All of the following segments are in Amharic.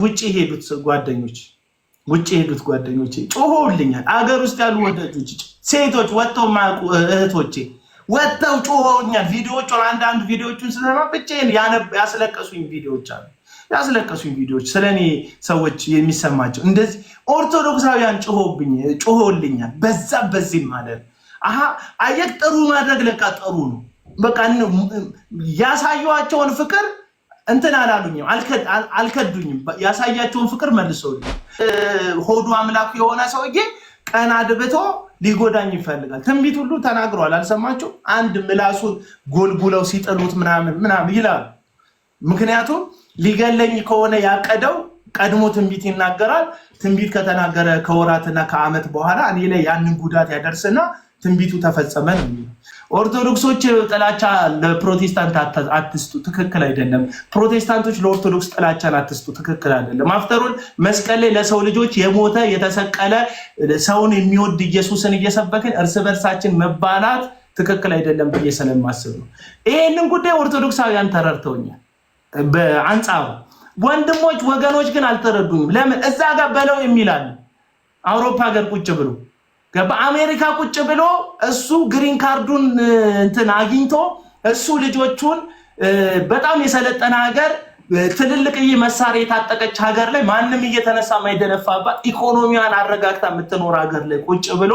ውጪ ሄዱት ጓደኞቼ ጮሆልኛል። አገር ውስጥ ያሉ ወዳጆች ሴቶች ወጥተው ማቁ እህቶቼ ወጥተው ጮሆኛል። ቪዲዮዎቹን አንዳንድ ቪዲዮዎቹን ስለማ ብቻዬን ያስለቀሱኝ ቪዲዮዎች ስለኔ ሰዎች የሚሰማቸው እንደዚህ ኦርቶዶክሳውያን ጮሆልኛል። በዚህ ማለት አየቅ ጥሩ ማድረግ ለካ ጥሩ ነው። በቃ ያሳዩዋቸውን ፍቅር እንትን አላሉኝም፣ አልከዱኝም። ያሳያቸውን ፍቅር መልሰውልኝ ሆዱ አምላክ የሆነ ሰውዬ ቀና አድብቶ ሊጎዳኝ ይፈልጋል። ትንቢት ሁሉ ተናግሯል። አልሰማችሁ? አንድ ምላሱን ጎልጉለው ሲጥሉት ምናምን ይላል። ምክንያቱም ሊገለኝ ከሆነ ያቀደው ቀድሞ ትንቢት ይናገራል። ትንቢት ከተናገረ ከወራትና ከዓመት በኋላ እኔ ላይ ያንን ጉዳት ያደርስና ትንቢቱ ተፈጸመ ነው የሚለው። ኦርቶዶክሶች ጥላቻ ለፕሮቴስታንት አትስጡ፣ ትክክል አይደለም። ፕሮቴስታንቶች ለኦርቶዶክስ ጥላቻን አትስጡ፣ ትክክል አይደለም። አፍተሩን መስቀል ላይ ለሰው ልጆች የሞተ የተሰቀለ ሰውን የሚወድ ኢየሱስን እየሰበክን እርስ በርሳችን መባላት ትክክል አይደለም ብዬ ስለማስብ ነው። ይሄንን ጉዳይ ኦርቶዶክሳውያን ተረድተውኛል። በአንጻሩ ወንድሞች ወገኖች ግን አልተረዱኝም። ለምን እዛ ጋር በለው የሚላል አውሮፓ ሀገር ቁጭ ብሎ በአሜሪካ ቁጭ ብሎ እሱ ግሪን ካርዱን እንትን አግኝቶ እሱ ልጆቹን በጣም የሰለጠነ ሀገር ትልልቅዬ መሳሪያ የታጠቀች ሀገር ላይ ማንም እየተነሳ ማይደነፋባት ኢኮኖሚዋን አረጋግታ የምትኖር ሀገር ላይ ቁጭ ብሎ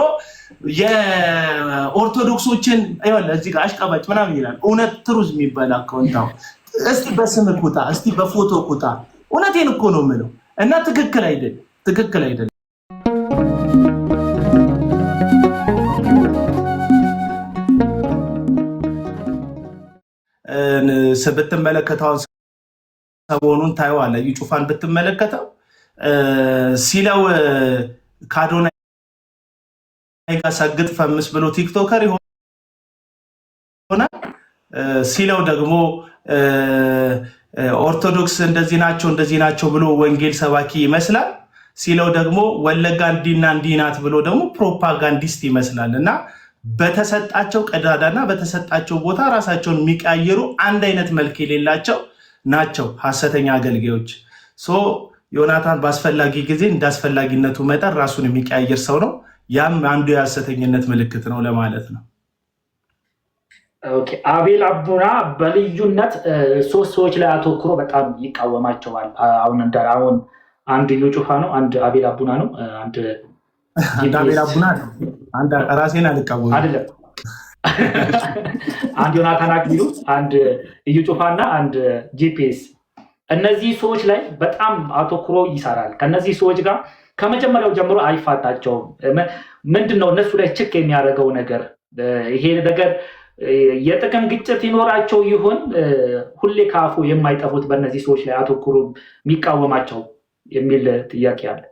የኦርቶዶክሶችን ይወለ እዚህ ጋር አሽቀባጭ ምናምን ይላል። እውነት ትሩዝ የሚባል አካውንታው እስቲ በስም ቁጣ፣ እስቲ በፎቶ ቁጣ። እውነቴን እኮ ነው የምለው እና ትክክል አይደለም። ብትመለከተው ሰሞኑን ታየዋለህ። እዩ ጩፋን ብትመለከተው ሲለው ከአዶናይ ጋር ሰግጥ ፈምስ ብሎ ቲክቶከር ይሆናል። ሲለው ደግሞ ኦርቶዶክስ እንደዚህ ናቸው ብሎ ወንጌል ሰባኪ ይመስላል። ሲለው ደግሞ ወለጋ እንዲና እንዲናት ብሎ ደግሞ ፕሮፓጋንዲስት ይመስላል። እና በተሰጣቸው ቀዳዳና በተሰጣቸው ቦታ ራሳቸውን የሚቀያየሩ አንድ አይነት መልክ የሌላቸው ናቸው ሐሰተኛ አገልጋዮች። ዮናታን በአስፈላጊ ጊዜ እንዳስፈላጊነቱ መጠን ራሱን የሚቀያየር ሰው ነው። ያም አንዱ የሐሰተኝነት ምልክት ነው ለማለት ነው። ኦኬ፣ አቤል አቡና በልዩነት ሶስት ሰዎች ላይ አተኩሮ በጣም ይቃወማቸዋል። አሁን አንድ እዩ ጩፋ ነው፣ አንድ አቤል አቡና ነው፣ አንድ አቤል አቡና ነው። አንድ ራሴን አልቃወምም አይደለም፣ አንድ ዮናታን አክሊሉ፣ አንድ እዩ ጩፋና አንድ ጂፒኤስ። እነዚህ ሰዎች ላይ በጣም አተኩሮ ይሰራል። ከነዚህ ሰዎች ጋር ከመጀመሪያው ጀምሮ አይፋታቸውም። ምንድነው እነሱ ላይ ችክ የሚያደርገው ነገር? ይሄ ነገር የጥቅም ግጭት ይኖራቸው ይሆን? ሁሌ ከአፉ የማይጠፉት በእነዚህ ሰዎች ላይ አተኩሮ የሚቃወማቸው የሚል ጥያቄ አለ።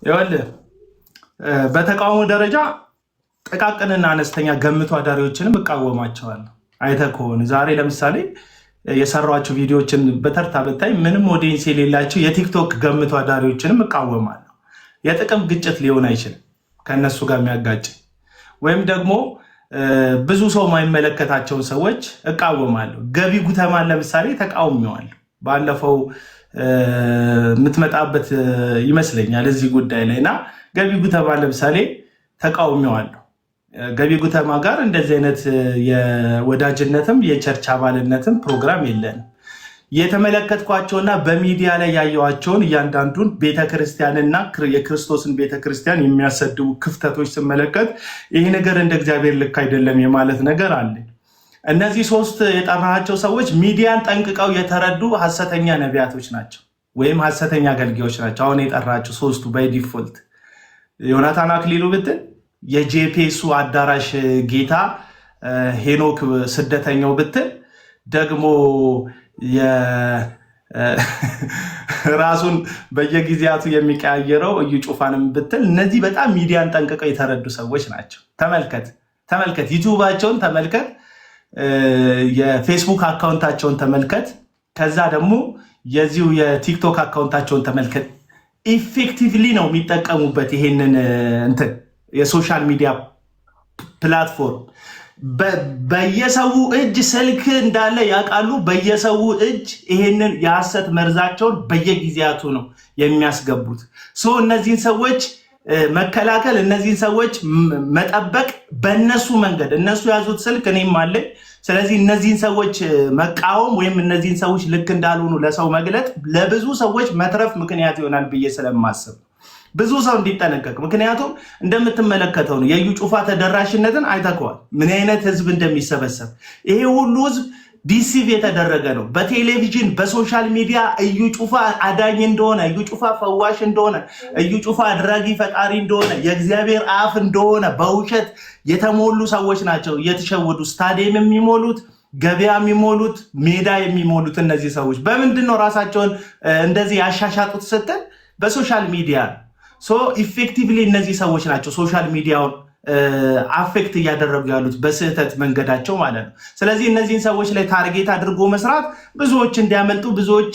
ይኸውልህ በተቃውሞ ደረጃ ጥቃቅንና አነስተኛ ገምቶ አዳሪዎችንም እቃወማቸዋለሁ። አይተህ ከሆነ ዛሬ ለምሳሌ የሰሯቸው ቪዲዮዎችን በተርታ ብታይ ምንም ኦዲየንስ የሌላቸው የቲክቶክ ገምቶ አዳሪዎችንም እቃወማለሁ። የጥቅም ግጭት ሊሆን አይችልም ከእነሱ ጋር የሚያጋጭ ወይም ደግሞ ብዙ ሰው የማይመለከታቸውን ሰዎች እቃወማለሁ። ገቢ ጉተማን ለምሳሌ ተቃውሜዋለሁ። ባለፈው የምትመጣበት ይመስለኛል እዚህ ጉዳይ ላይ እና ገቢ ጉተማን ለምሳሌ ተቃውሜዋለሁ። ገቢ ጉተማ ጋር እንደዚህ አይነት የወዳጅነትም የቸርች አባልነትም ፕሮግራም የለንም። የተመለከትኳቸውና በሚዲያ ላይ ያየኋቸውን እያንዳንዱን ቤተክርስቲያንና የክርስቶስን ቤተክርስቲያን የሚያሰድቡ ክፍተቶች ስመለከት ይህ ነገር እንደ እግዚአብሔር ልክ አይደለም የማለት ነገር አለ። እነዚህ ሶስት የጠራሃቸው ሰዎች ሚዲያን ጠንቅቀው የተረዱ ሐሰተኛ ነቢያቶች ናቸው ወይም ሐሰተኛ አገልጋዮች ናቸው። አሁን የጠራሃቸው ሶስቱ በዲፎልት ዮናታን አክሊሉ ብትል የጄፒኤሱ አዳራሽ ጌታ፣ ሄኖክ ስደተኛው ብትል ደግሞ ራሱን በየጊዜያቱ የሚቀያየረው እዩ ጩፋንም ብትል እነዚህ በጣም ሚዲያን ጠንቅቀው የተረዱ ሰዎች ናቸው። ተመልከት፣ ዩቲዩባቸውን ተመልከት፣ የፌስቡክ አካውንታቸውን ተመልከት፣ ከዛ ደግሞ የዚሁ የቲክቶክ አካውንታቸውን ተመልከት። ኢፌክቲቭሊ ነው የሚጠቀሙበት ይሄንን እንትን የሶሻል ሚዲያ ፕላትፎርም። በየሰው እጅ ስልክ እንዳለ ያውቃሉ። በየሰው እጅ ይሄንን የሐሰት መርዛቸውን በየጊዜያቱ ነው የሚያስገቡት። እነዚህን ሰዎች መከላከል፣ እነዚህን ሰዎች መጠበቅ በእነሱ መንገድ፣ እነሱ ያዙት ስልክ እኔም አለኝ። ስለዚህ እነዚህን ሰዎች መቃወም ወይም እነዚህን ሰዎች ልክ እንዳልሆኑ ለሰው መግለጥ ለብዙ ሰዎች መትረፍ ምክንያት ይሆናል ብዬ ስለማስብ ብዙ ሰው እንዲጠነቀቅ። ምክንያቱም እንደምትመለከተው ነው የእዩ ጩፋ ተደራሽነትን አይተከዋል፣ ምን አይነት ህዝብ እንደሚሰበሰብ። ይሄ ሁሉ ህዝብ ዲሲቭ የተደረገ ነው። በቴሌቪዥን በሶሻል ሚዲያ እዩ ጩፋ አዳኝ እንደሆነ፣ እዩ ጩፋ ፈዋሽ እንደሆነ፣ እዩ ጩፋ አድራጊ ፈጣሪ እንደሆነ፣ የእግዚአብሔር አፍ እንደሆነ በውሸት የተሞሉ ሰዎች ናቸው እየተሸወዱ ስታዲየም የሚሞሉት፣ ገበያ የሚሞሉት፣ ሜዳ የሚሞሉት። እነዚህ ሰዎች በምንድን ነው ራሳቸውን እንደዚህ ያሻሻጡት ስትል በሶሻል ሚዲያ ኢፌክቲቭሊ እነዚህ ሰዎች ናቸው ሶሻል ሚዲያውን አፌክት እያደረጉ ያሉት በስህተት መንገዳቸው ማለት ነው። ስለዚህ እነዚህን ሰዎች ላይ ታርጌት አድርጎ መስራት ብዙዎች እንዲያመልጡ፣ ብዙዎች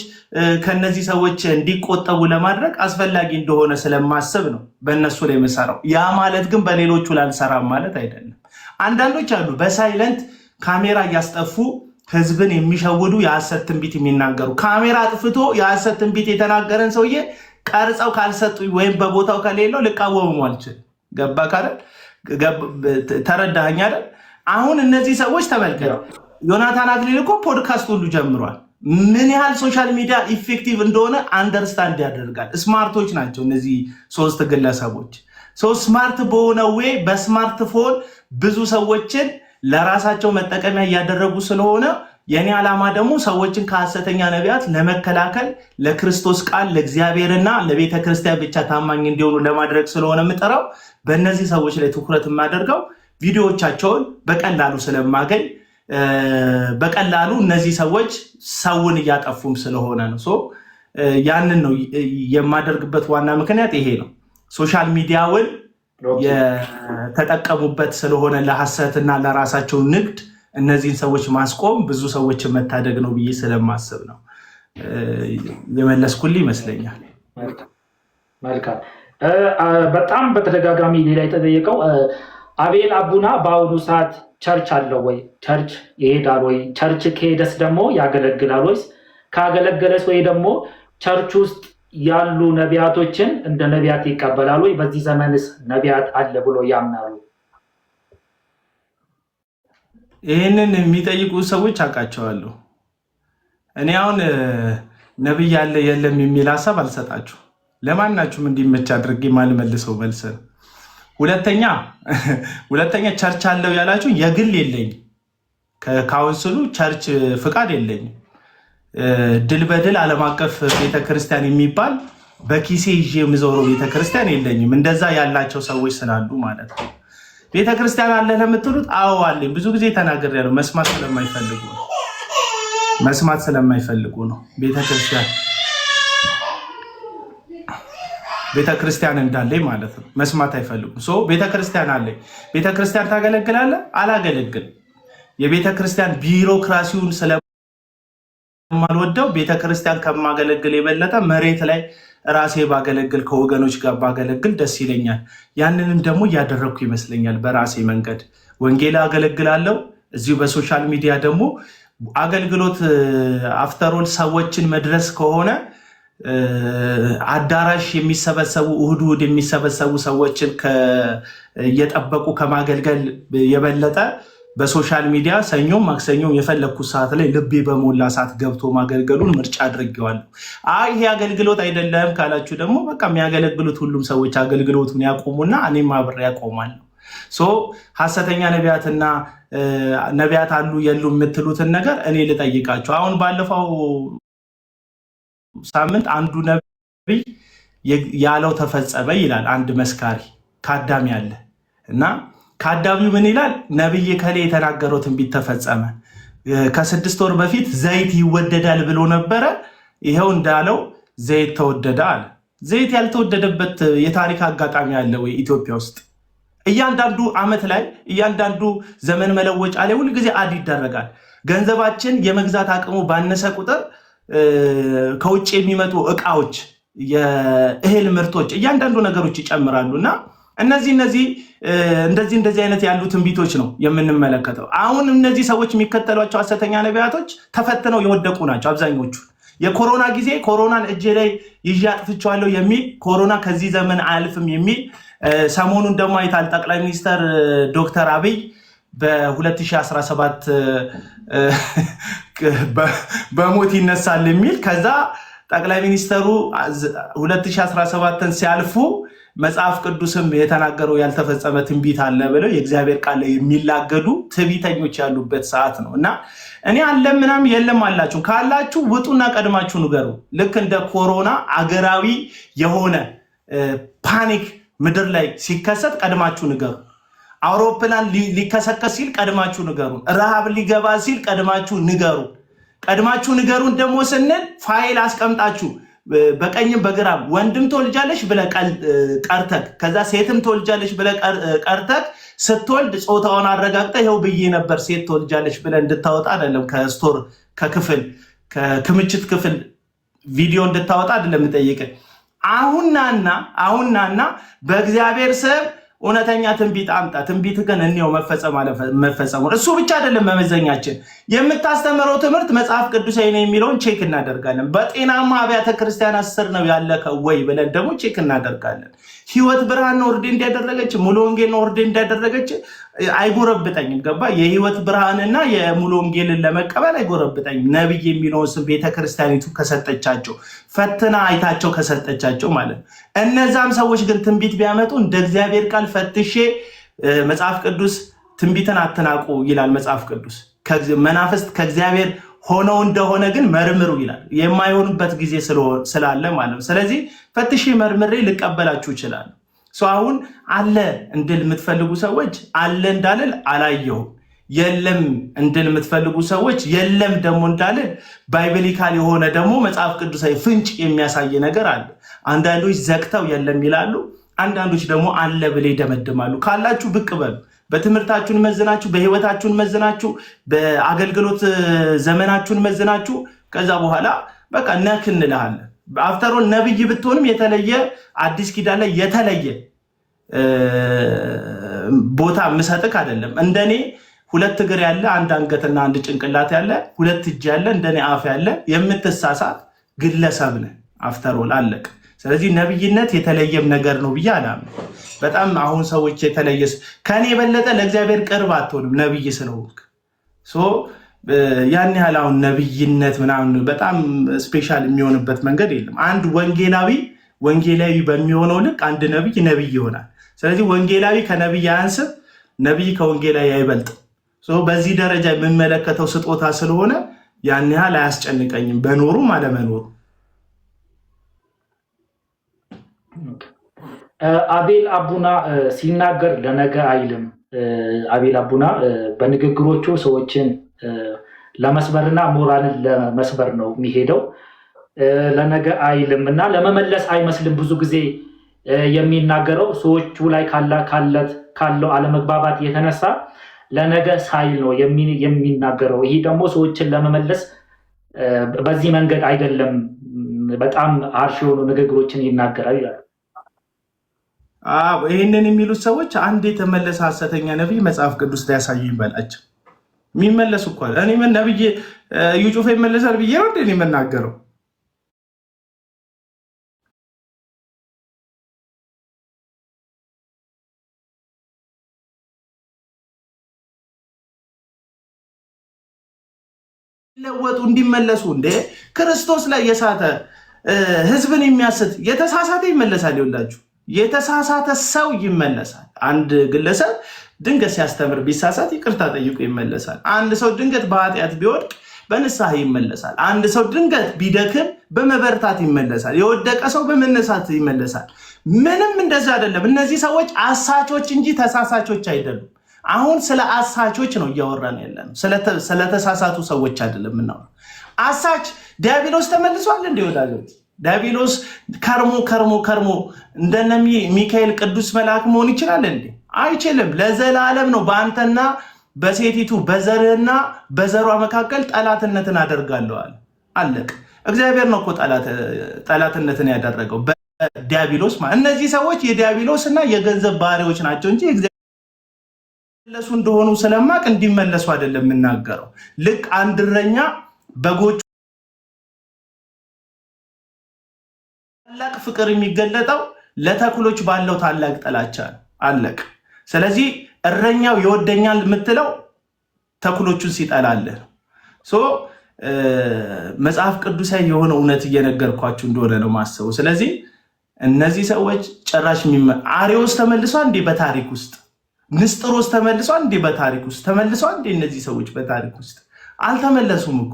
ከነዚህ ሰዎች እንዲቆጠቡ ለማድረግ አስፈላጊ እንደሆነ ስለማስብ ነው በእነሱ ላይ የምሰራው። ያ ማለት ግን በሌሎቹ ላልሰራም ማለት አይደለም። አንዳንዶች አሉ በሳይለንት ካሜራ እያስጠፉ ህዝብን የሚሸውዱ የሐሰት ትንቢት የሚናገሩ። ካሜራ አጥፍቶ የሐሰት ትንቢት የተናገረን ሰውዬ ቀርጸው ካልሰጡ ወይም በቦታው ከሌለው ልቃወሙ አልችልም። ገባ ካለ ተረዳኸኝ አይደል? አሁን እነዚህ ሰዎች ተመልከት፣ ዮናታን አክሊል እኮ ፖድካስት ሁሉ ጀምሯል። ምን ያህል ሶሻል ሚዲያ ኢፌክቲቭ እንደሆነ አንደርስታንድ ያደርጋል። ስማርቶች ናቸው እነዚህ ሶስት ግለሰቦች። ስማርት በሆነ ዌይ በስማርትፎን ብዙ ሰዎችን ለራሳቸው መጠቀሚያ እያደረጉ ስለሆነ የኔ ዓላማ ደግሞ ሰዎችን ከሐሰተኛ ነቢያት ለመከላከል ለክርስቶስ ቃል ለእግዚአብሔርና ለቤተ ክርስቲያን ብቻ ታማኝ እንዲሆኑ ለማድረግ ስለሆነ የምጠራው በእነዚህ ሰዎች ላይ ትኩረት የማደርገው ቪዲዮዎቻቸውን በቀላሉ ስለማገኝ በቀላሉ እነዚህ ሰዎች ሰውን እያጠፉም ስለሆነ ነው። ያንን ነው የማደርግበት ዋና ምክንያት ይሄ ነው። ሶሻል ሚዲያውን የተጠቀሙበት ስለሆነ ለሐሰትና ለራሳቸው ንግድ እነዚህን ሰዎች ማስቆም ብዙ ሰዎችን መታደግ ነው ብዬ ስለማስብ ነው የመለስኩልህ ይመስለኛል። መልካም። በጣም በተደጋጋሚ ሌላ የተጠየቀው አቤል አቡና በአሁኑ ሰዓት ቸርች አለው ወይ? ቸርች ይሄዳል ወይ? ቸርች ከሄደስ ደግሞ ያገለግላል ወይስ? ካገለገለስ ወይ ደግሞ ቸርች ውስጥ ያሉ ነቢያቶችን እንደ ነቢያት ይቀበላል ወይ? በዚህ ዘመንስ ነቢያት አለ ብሎ ያምናሉ? ይህንን የሚጠይቁ ሰዎች አውቃቸዋለሁ። እኔ አሁን ነቢይ አለ የለም የሚል ሀሳብ አልሰጣችሁ፣ ለማናችሁም እንዲመች አድርጌ ማልመልሰው መልስ። ሁለተኛ ቸርች አለው ያላችሁ የግል የለኝም፣ ከካውንስሉ ቸርች ፍቃድ የለኝም። ድል በድል ዓለም አቀፍ ቤተክርስቲያን የሚባል በኪሴ ይዤ የምዞረው ቤተክርስቲያን የለኝም። እንደዛ ያላቸው ሰዎች ስላሉ ማለት ነው። ቤተክርስቲያን አለ ለምትሉት አዎ አለኝ። ብዙ ጊዜ ተናግሬያለሁ። መስማት ስለማይፈልጉ ነው። ቤተክርስቲያን እንዳለኝ ማለት ነው። መስማት አይፈልጉም። ቤተክርስቲያን አለኝ። ቤተክርስቲያን ታገለግላለህ? አላገለግልም። የቤተክርስቲያን ቢሮክራሲውን ስለማልወደው ቤተክርስቲያን ከማገለግል የበለጠ መሬት ላይ ራሴ ባገለግል ከወገኖች ጋር ባገለግል ደስ ይለኛል። ያንንም ደግሞ እያደረግኩ ይመስለኛል። በራሴ መንገድ ወንጌል አገለግላለሁ። እዚሁ በሶሻል ሚዲያ ደግሞ አገልግሎት አፍተሮል ሰዎችን መድረስ ከሆነ አዳራሽ የሚሰበሰቡ እሁድ የሚሰበሰቡ ሰዎችን እየጠበቁ ከማገልገል የበለጠ በሶሻል ሚዲያ ሰኞም ማክሰኞም የፈለግኩት ሰዓት ላይ ልቤ በሞላ ሰዓት ገብቶ ማገልገሉን ምርጫ አድርጌዋለሁ። ይሄ አገልግሎት አይደለም ካላችሁ ደግሞ በቃ የሚያገለግሉት ሁሉም ሰዎች አገልግሎቱን ያቆሙና እኔም አብሬ ያቆማለሁ። ሐሰተኛ ነቢያትና ነቢያት አሉ የሉ የምትሉትን ነገር እኔ ልጠይቃቸው። አሁን ባለፈው ሳምንት አንዱ ነቢይ ያለው ተፈጸመ ይላል። አንድ መስካሪ ካዳሚ ያለ እና ካዳሚው ምን ይላል? ነቢይ ከሌ የተናገረው ትንቢት ተፈጸመ። ከ6 ወር በፊት ዘይት ይወደዳል ብሎ ነበረ። ይኸው እንዳለው ዘይት ተወደደ አለ። ዘይት ያልተወደደበት የታሪክ አጋጣሚ አለ ወይ ኢትዮጵያ ውስጥ? እያንዳንዱ ዓመት ላይ እያንዳንዱ ዘመን መለወጫ ላይ ሁል ጊዜ አድ ይደረጋል። ገንዘባችን የመግዛት አቅሙ ባነሰ ቁጥር ከውጭ የሚመጡ እቃዎች፣ የእህል ምርቶች፣ እያንዳንዱ ነገሮች ይጨምራሉ እና እነዚህ እንደዚህ አይነት ያሉ ትንቢቶች ነው የምንመለከተው። አሁን እነዚህ ሰዎች የሚከተሏቸው ሐሰተኛ ነቢያቶች ተፈትነው የወደቁ ናቸው አብዛኞቹ። የኮሮና ጊዜ ኮሮናን እጄ ላይ ይዤ አጥፍቼዋለሁ የሚል ኮሮና ከዚህ ዘመን አያልፍም የሚል ሰሞኑን ደግሞ አይታል ጠቅላይ ሚኒስትር ዶክተር አብይ በ2017 በሞት ይነሳል የሚል ከዛ ጠቅላይ ሚኒስትሩ 2017ን ሲያልፉ መጽሐፍ ቅዱስም የተናገረው ያልተፈጸመ ትንቢት አለ ብለው የእግዚአብሔር ቃል የሚላገዱ ትዕቢተኞች ያሉበት ሰዓት ነው እና እኔ አለም ምናምን የለም አላችሁ ካላችሁ ውጡና ቀድማችሁ ንገሩ። ልክ እንደ ኮሮና አገራዊ የሆነ ፓኒክ ምድር ላይ ሲከሰት ቀድማችሁ ንገሩ። አውሮፕላን ሊከሰከስ ሲል ቀድማችሁ ንገሩ። ረሃብ ሊገባ ሲል ቀድማችሁ ንገሩ። ቀድማችሁ ንገሩን ደግሞ ስንል ፋይል አስቀምጣችሁ በቀኝም በግራም ወንድም ትወልጃለሽ ብለህ ቀርተክ ከዛ ሴትም ትወልጃለሽ ብለህ ቀርተክ ስትወልድ ጾታውን አረጋግጠህ ይኸው ብዬ ነበር ሴት ትወልጃለሽ ብለህ እንድታወጣ አይደለም። ከስቶር ከክምችት ክፍል ቪዲዮ እንድታወጣ አይደለም የምጠይቅህ። አሁንናና በእግዚአብሔር ስም እውነተኛ ትንቢት አምጣ። ትንቢት ግን እኔው መፈጸሙ እሱ ብቻ አይደለም መመዘኛችን። የምታስተምረው ትምህርት መጽሐፍ ቅዱሳዊ ነው የሚለውን ቼክ እናደርጋለን። በጤናማ አብያተ ክርስቲያናት ስር ነው ያለከው ወይ ብለን ደግሞ ቼክ እናደርጋለን። ህይወት ብርሃን ነው ኦርዴ እንዲያደረገች ሙሉ ወንጌል ነው ኦርዴ እንዲያደረገች አይጎረብጠኝም። ገባ? የህይወት ብርሃንና የሙሉ ወንጌልን ለመቀበል አይጎረብጠኝም። ነብይ የሚለውን ስም ቤተክርስቲያኒቱ ከሰጠቻቸው ፈትና አይታቸው ከሰጠቻቸው ማለት ነው። እነዛም ሰዎች ግን ትንቢት ቢያመጡ እንደ እግዚአብሔር ቃል ፈትሼ መጽሐፍ ቅዱስ ትንቢትን አትናቁ ይላል መጽሐፍ ቅዱስ። መናፍስት ከእግዚአብሔር ሆነው እንደሆነ ግን መርምሩ ይላል። የማይሆኑበት ጊዜ ስላለ ማለት ነው። ስለዚህ ፈትሼ መርምሬ ልቀበላችሁ ይችላል። አሁን አለ እንድል የምትፈልጉ ሰዎች አለ እንዳልል አላየሁም፣ የለም እንድል የምትፈልጉ ሰዎች የለም ደግሞ እንዳልል ባይብሊካል የሆነ ደግሞ መጽሐፍ ቅዱሳዊ ፍንጭ የሚያሳይ ነገር አለ። አንዳንዶች ዘግተው የለም ይላሉ፣ አንዳንዶች ደግሞ አለ ብለው ይደመድማሉ። ካላችሁ ብቅ በሉ። በትምህርታችሁን መዝናችሁ፣ በህይወታችሁን መዝናችሁ፣ በአገልግሎት ዘመናችሁን መዝናችሁ ከዛ በኋላ በቃ ነክ እንልሃለን። አፍተሮን ነብይ ብትሆንም የተለየ አዲስ ኪዳን ላይ የተለየ ቦታ ምሰጥክ አይደለም። እንደኔ ሁለት እግር ያለ አንድ አንገትና አንድ ጭንቅላት ያለ ሁለት እጅ ያለ እንደኔ አፍ ያለ የምትሳሳት ግለሰብ ነህ። አፍተሮል አለቅ። ስለዚህ ነብይነት የተለየም ነገር ነው ብዬ አላምንም። በጣም አሁን ሰዎች የተለየ ከኔ የበለጠ ለእግዚአብሔር ቅርብ አትሆንም ነብይ ስለሆንክ። ያን ያህል አሁን ነብይነት ምናምን በጣም ስፔሻል የሚሆንበት መንገድ የለም። አንድ ወንጌላዊ በሚሆነው ልክ አንድ ነብይ ይሆናል። ስለዚህ ወንጌላዊ ከነብይ አያንስም፣ ነብይ ከወንጌላዊ አይበልጥም። በዚህ ደረጃ የምመለከተው ስጦታ ስለሆነ ያን ያህል አያስጨንቀኝም በኖሩም አለመኖሩ። አቤል አቡና ሲናገር ለነገ አይልም። አቤል አቡና በንግግሮቹ ሰዎችን ለመስበርና ሞራልን ለመስበር ነው የሚሄደው። ለነገ አይልም እና ለመመለስ አይመስልም። ብዙ ጊዜ የሚናገረው ሰዎቹ ላይ ካለው አለመግባባት የተነሳ ለነገ ሳይል ነው የሚናገረው። ይሄ ደግሞ ሰዎችን ለመመለስ በዚህ መንገድ አይደለም፣ በጣም አርሽ የሆኑ ንግግሮችን ይናገራል ይላል። ይህንን የሚሉት ሰዎች አንድ የተመለሰ ሐሰተኛ ነቢይ መጽሐፍ ቅዱስ ላይ ያሳዩ ይበላቸው። የሚመለሱ እኮ እኔ ምን ነብይ እዩ ጩፋ ይመለሳል ብዬ ነው እንዴ የምናገረው? ለወጡ እንዲመለሱ እንደ ክርስቶስ ላይ የሳተ ህዝብን የሚያስት የተሳሳተ ይመለሳል። ይኸውላችሁ የተሳሳተ ሰው ይመለሳል። አንድ ግለሰብ ድንገት ሲያስተምር ቢሳሳት ይቅርታ ጠይቆ ይመለሳል። አንድ ሰው ድንገት በኃጢአት ቢወድቅ በንስሐ ይመለሳል። አንድ ሰው ድንገት ቢደክም በመበርታት ይመለሳል። የወደቀ ሰው በመነሳት ይመለሳል። ምንም እንደዛ አይደለም። እነዚህ ሰዎች አሳቾች እንጂ ተሳሳቾች አይደሉም። አሁን ስለ አሳቾች ነው እያወራን ያለነው፣ ስለተሳሳቱ ሰዎች አይደለም ነው። አሳች ዲያብሎስ ተመልሷል እንዴ ወዳጆች? ዲያብሎስ ከርሞ እንደነ ሚካኤል ቅዱስ መልአክ መሆን ይችላል እንዴ? አይችልም። ለዘላለም ነው በአንተና በሴቲቱ በዘርህና በዘሯ መካከል ጠላትነትን አደርጋለሁ አለ። አለቅ። እግዚአብሔር ነው እኮ ጠላትነትን ያደረገው። ዲያብሎስ ማለት እነዚህ ሰዎች የዲያብሎስ እና የገንዘብ ባሪያዎች ናቸው እንጂ መለሱ እንደሆኑ ስለማቅ እንዲመለሱ አይደለም የምናገረው። ልክ አንድ እረኛ በጎቹ ታላቅ ፍቅር የሚገለጠው ለተኩሎች ባለው ታላቅ ጥላቻ ነው። አለቅ። ስለዚህ እረኛው ይወደኛል የምትለው ተኩሎቹን ሲጠላልህ መጽሐፍ ቅዱሳዊ የሆነ እውነት እየነገርኳችሁ እንደሆነ ነው ማሰቡ። ስለዚህ እነዚህ ሰዎች ጭራሽ አሪዎስ ተመልሷል እንዴ በታሪክ ውስጥ? ንስጥሮስ ተመልሷል እንዴ በታሪክ ውስጥ? ተመልሷል እንዴ እነዚህ ሰዎች በታሪክ ውስጥ? አልተመለሱም እኮ።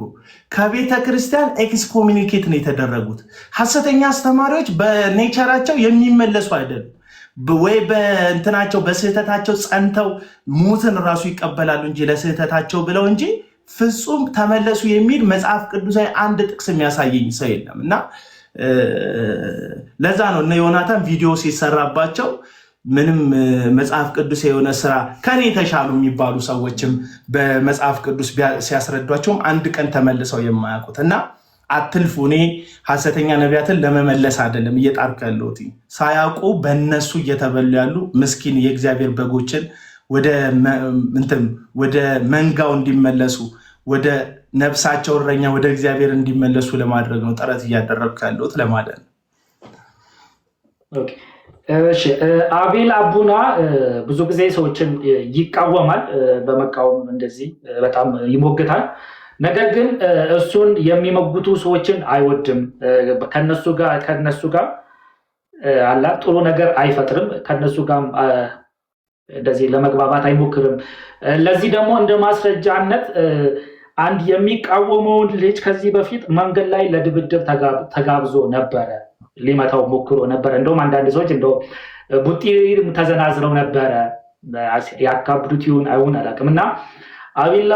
ከቤተ ክርስቲያን ኤክስኮሚኒኬት ነው የተደረጉት። ሐሰተኛ አስተማሪዎች በኔቸራቸው የሚመለሱ አይደሉም። ወይ በእንትናቸው በስህተታቸው ጸንተው ሞትን ራሱ ይቀበላሉ እንጂ ለስህተታቸው ብለው እንጂ ፍጹም ተመለሱ የሚል መጽሐፍ ቅዱሳዊ አንድ ጥቅስ የሚያሳየኝ ሰው የለም። እና ለዛ ነው እነ ዮናታን ቪዲዮ ሲሰራባቸው ምንም መጽሐፍ ቅዱስ የሆነ ስራ ከኔ የተሻሉ የሚባሉ ሰዎችም በመጽሐፍ ቅዱስ ሲያስረዷቸውም አንድ ቀን ተመልሰው የማያውቁት። እና አትልፉ። እኔ ሐሰተኛ ነቢያትን ለመመለስ አይደለም እየጣርኩ ያለሁት፣ ሳያውቁ በእነሱ እየተበሉ ያሉ ምስኪን የእግዚአብሔር በጎችን ወደ መንጋው እንዲመለሱ ወደ ነፍሳቸው እረኛ ወደ እግዚአብሔር እንዲመለሱ ለማድረግ ነው ጥረት እያደረግኩ ያለሁት ለማለት ነው። እሺ፣ አቤል አቡና ብዙ ጊዜ ሰዎችን ይቃወማል፣ በመቃወም እንደዚህ በጣም ይሞግታል። ነገር ግን እሱን የሚሞግቱ ሰዎችን አይወድም። ከነሱ ጋር አላ ጥሩ ነገር አይፈጥርም። ከነሱ ጋር እንደዚህ ለመግባባት አይሞክርም። ለዚህ ደግሞ እንደ ማስረጃነት አንድ የሚቃወመውን ልጅ ከዚህ በፊት መንገድ ላይ ለድብድብ ተጋብዞ ነበረ። ሊመታው ሞክሮ ነበረ። እንደውም አንዳንድ ሰዎች እንደው ቡጢ ተዘናዝረው ነበረ። ያካብዱት ይሁን አይሁን አላውቅም። እና አቤላ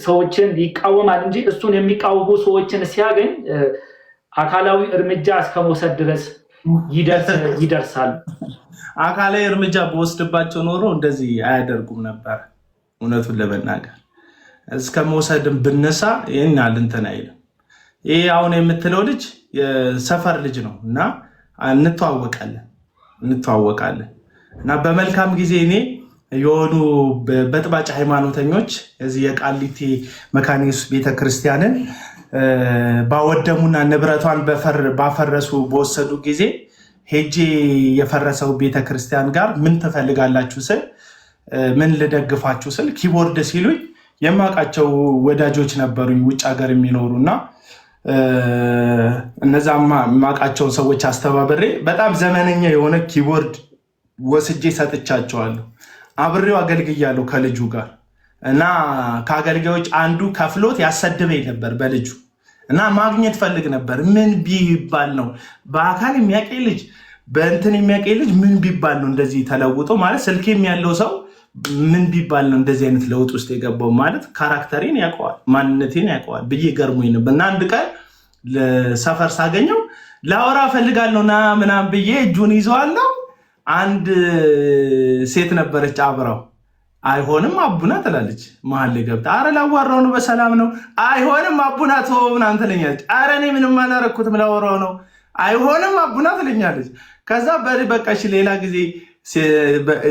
ሰዎችን ይቃወማል እንጂ እሱን የሚቃወሙ ሰዎችን ሲያገኝ አካላዊ እርምጃ እስከመውሰድ ድረስ ይደርሳል። አካላዊ እርምጃ በወስድባቸው ኖሮ እንደዚህ አያደርጉም ነበር። እውነቱን ለመናገር እስከ መውሰድም ብነሳ ይህን ያህል እንትን አይልም። ይህ አሁን የምትለው ልጅ የሰፈር ልጅ ነው እና እንተዋወቃለን እና በመልካም ጊዜ እኔ የሆኑ በጥባጭ ሃይማኖተኞች እዚህ የቃሊቲ መካነ ኢየሱስ ቤተክርስቲያንን ባወደሙና ንብረቷን ባፈረሱ በወሰዱ ጊዜ ሄጄ የፈረሰው ቤተክርስቲያን ጋር ምን ትፈልጋላችሁ ስል ምን ልደግፋችሁ ስል ኪቦርድ ሲሉኝ የማውቃቸው ወዳጆች ነበሩኝ ውጭ ሀገር የሚኖሩ እና እነዛ የማውቃቸውን ሰዎች አስተባብሬ በጣም ዘመነኛ የሆነ ኪቦርድ ወስጄ ሰጥቻቸዋለሁ። አብሬው አገልግያለሁ ከልጁ ጋር እና ከአገልጋዮች አንዱ ከፍሎት ያሰድበኝ ነበር በልጁ እና ማግኘት ፈልግ ነበር። ምን ቢባል ነው በአካል የሚያውቀኝ ልጅ በእንትን የሚያውቀኝ ልጅ ምን ቢባል ነው እንደዚህ ተለውጦ ማለት ስልኬም ያለው ሰው ምን ቢባል ነው እንደዚህ አይነት ለውጥ ውስጥ የገባው ማለት ካራክተሬን ያውቀዋል ማንነቴን ያውቀዋል ብዬ ገርሞኝ ነበር። እና አንድ ቀን ለሰፈር ሳገኘው ላወራ ፈልጋለሁ ና ምናምን ብዬ እጁን ይዘዋለሁ። አንድ ሴት ነበረች አብራው። አይሆንም አቡና ትላለች መሀል ላይ ገብታ። አረ ላዋራው ነው በሰላም ነው። አይሆንም አቡና ተወው ምናምን ትለኛለች። አረ እኔ ምንም አላረኩትም ላወራው ነው። አይሆንም አቡና ትለኛለች። ከዛ በቃ እሺ ሌላ ጊዜ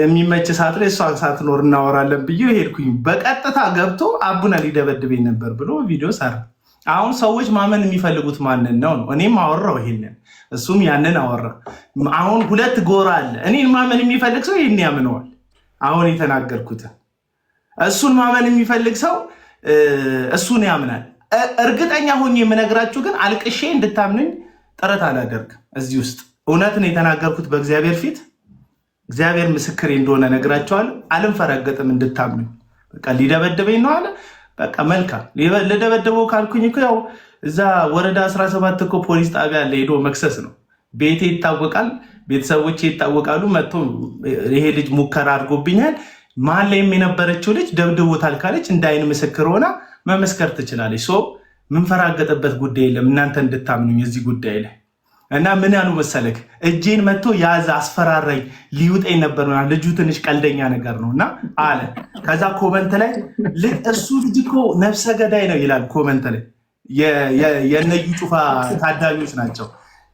የሚመች ሰዓት ላይ እሷ ሳትኖር እናወራለን ብዬ ሄድኩኝ። በቀጥታ ገብቶ አቡና ሊደበድበኝ ነበር ብሎ ቪዲዮ ሰራ። አሁን ሰዎች ማመን የሚፈልጉት ማንን ነው? እኔም አወራው ይሄንን፣ እሱም ያንን አወራ። አሁን ሁለት ጎራ አለ። እኔን ማመን የሚፈልግ ሰው ይህን ያምነዋል። አሁን የተናገርኩት እሱን ማመን የሚፈልግ ሰው እሱን ያምናል። እርግጠኛ ሆኜ የምነግራችሁ ግን አልቅሼ እንድታምኑኝ ጥረት አላደርግም። እዚህ ውስጥ እውነትን የተናገርኩት በእግዚአብሔር ፊት እግዚአብሔር ምስክሬ እንደሆነ ነግራቸዋለሁ። አልንፈረገጥም እንድታምኑኝ። በቃ ሊደበድበኝ ነው አለ። በቃ መልካም ልደበድበው ካልኩኝ እኮ ያው እዛ ወረዳ 17 እኮ ፖሊስ ጣቢያ አለ፣ ሄዶ መክሰስ ነው። ቤቴ ይታወቃል፣ ቤተሰቦቼ ይታወቃሉ። መጥቶ ይሄ ልጅ ሙከራ አድርጎብኛል፣ መሀል ላይም የነበረችው ልጅ ደብድቦታል ካለች እንደ አይን ምስክር ሆና መመስከር ትችላለች። ምንፈራገጥበት ጉዳይ የለም እናንተ እንድታምኑኝ እዚህ ጉዳይ ላይ። እና ምን ያሉ መሰለክ እጄን መጥቶ ያዘ፣ አስፈራራኝ፣ ሊውጠኝ ነበር። ልጁ ትንሽ ቀልደኛ ነገር ነው እና አለ። ከዛ ኮመንት ላይ እሱ ልጅ እኮ ነፍሰ ገዳይ ነው ይላል ኮመንት ላይ። የነዩ ጩፋ ታዳሚዎች ናቸው።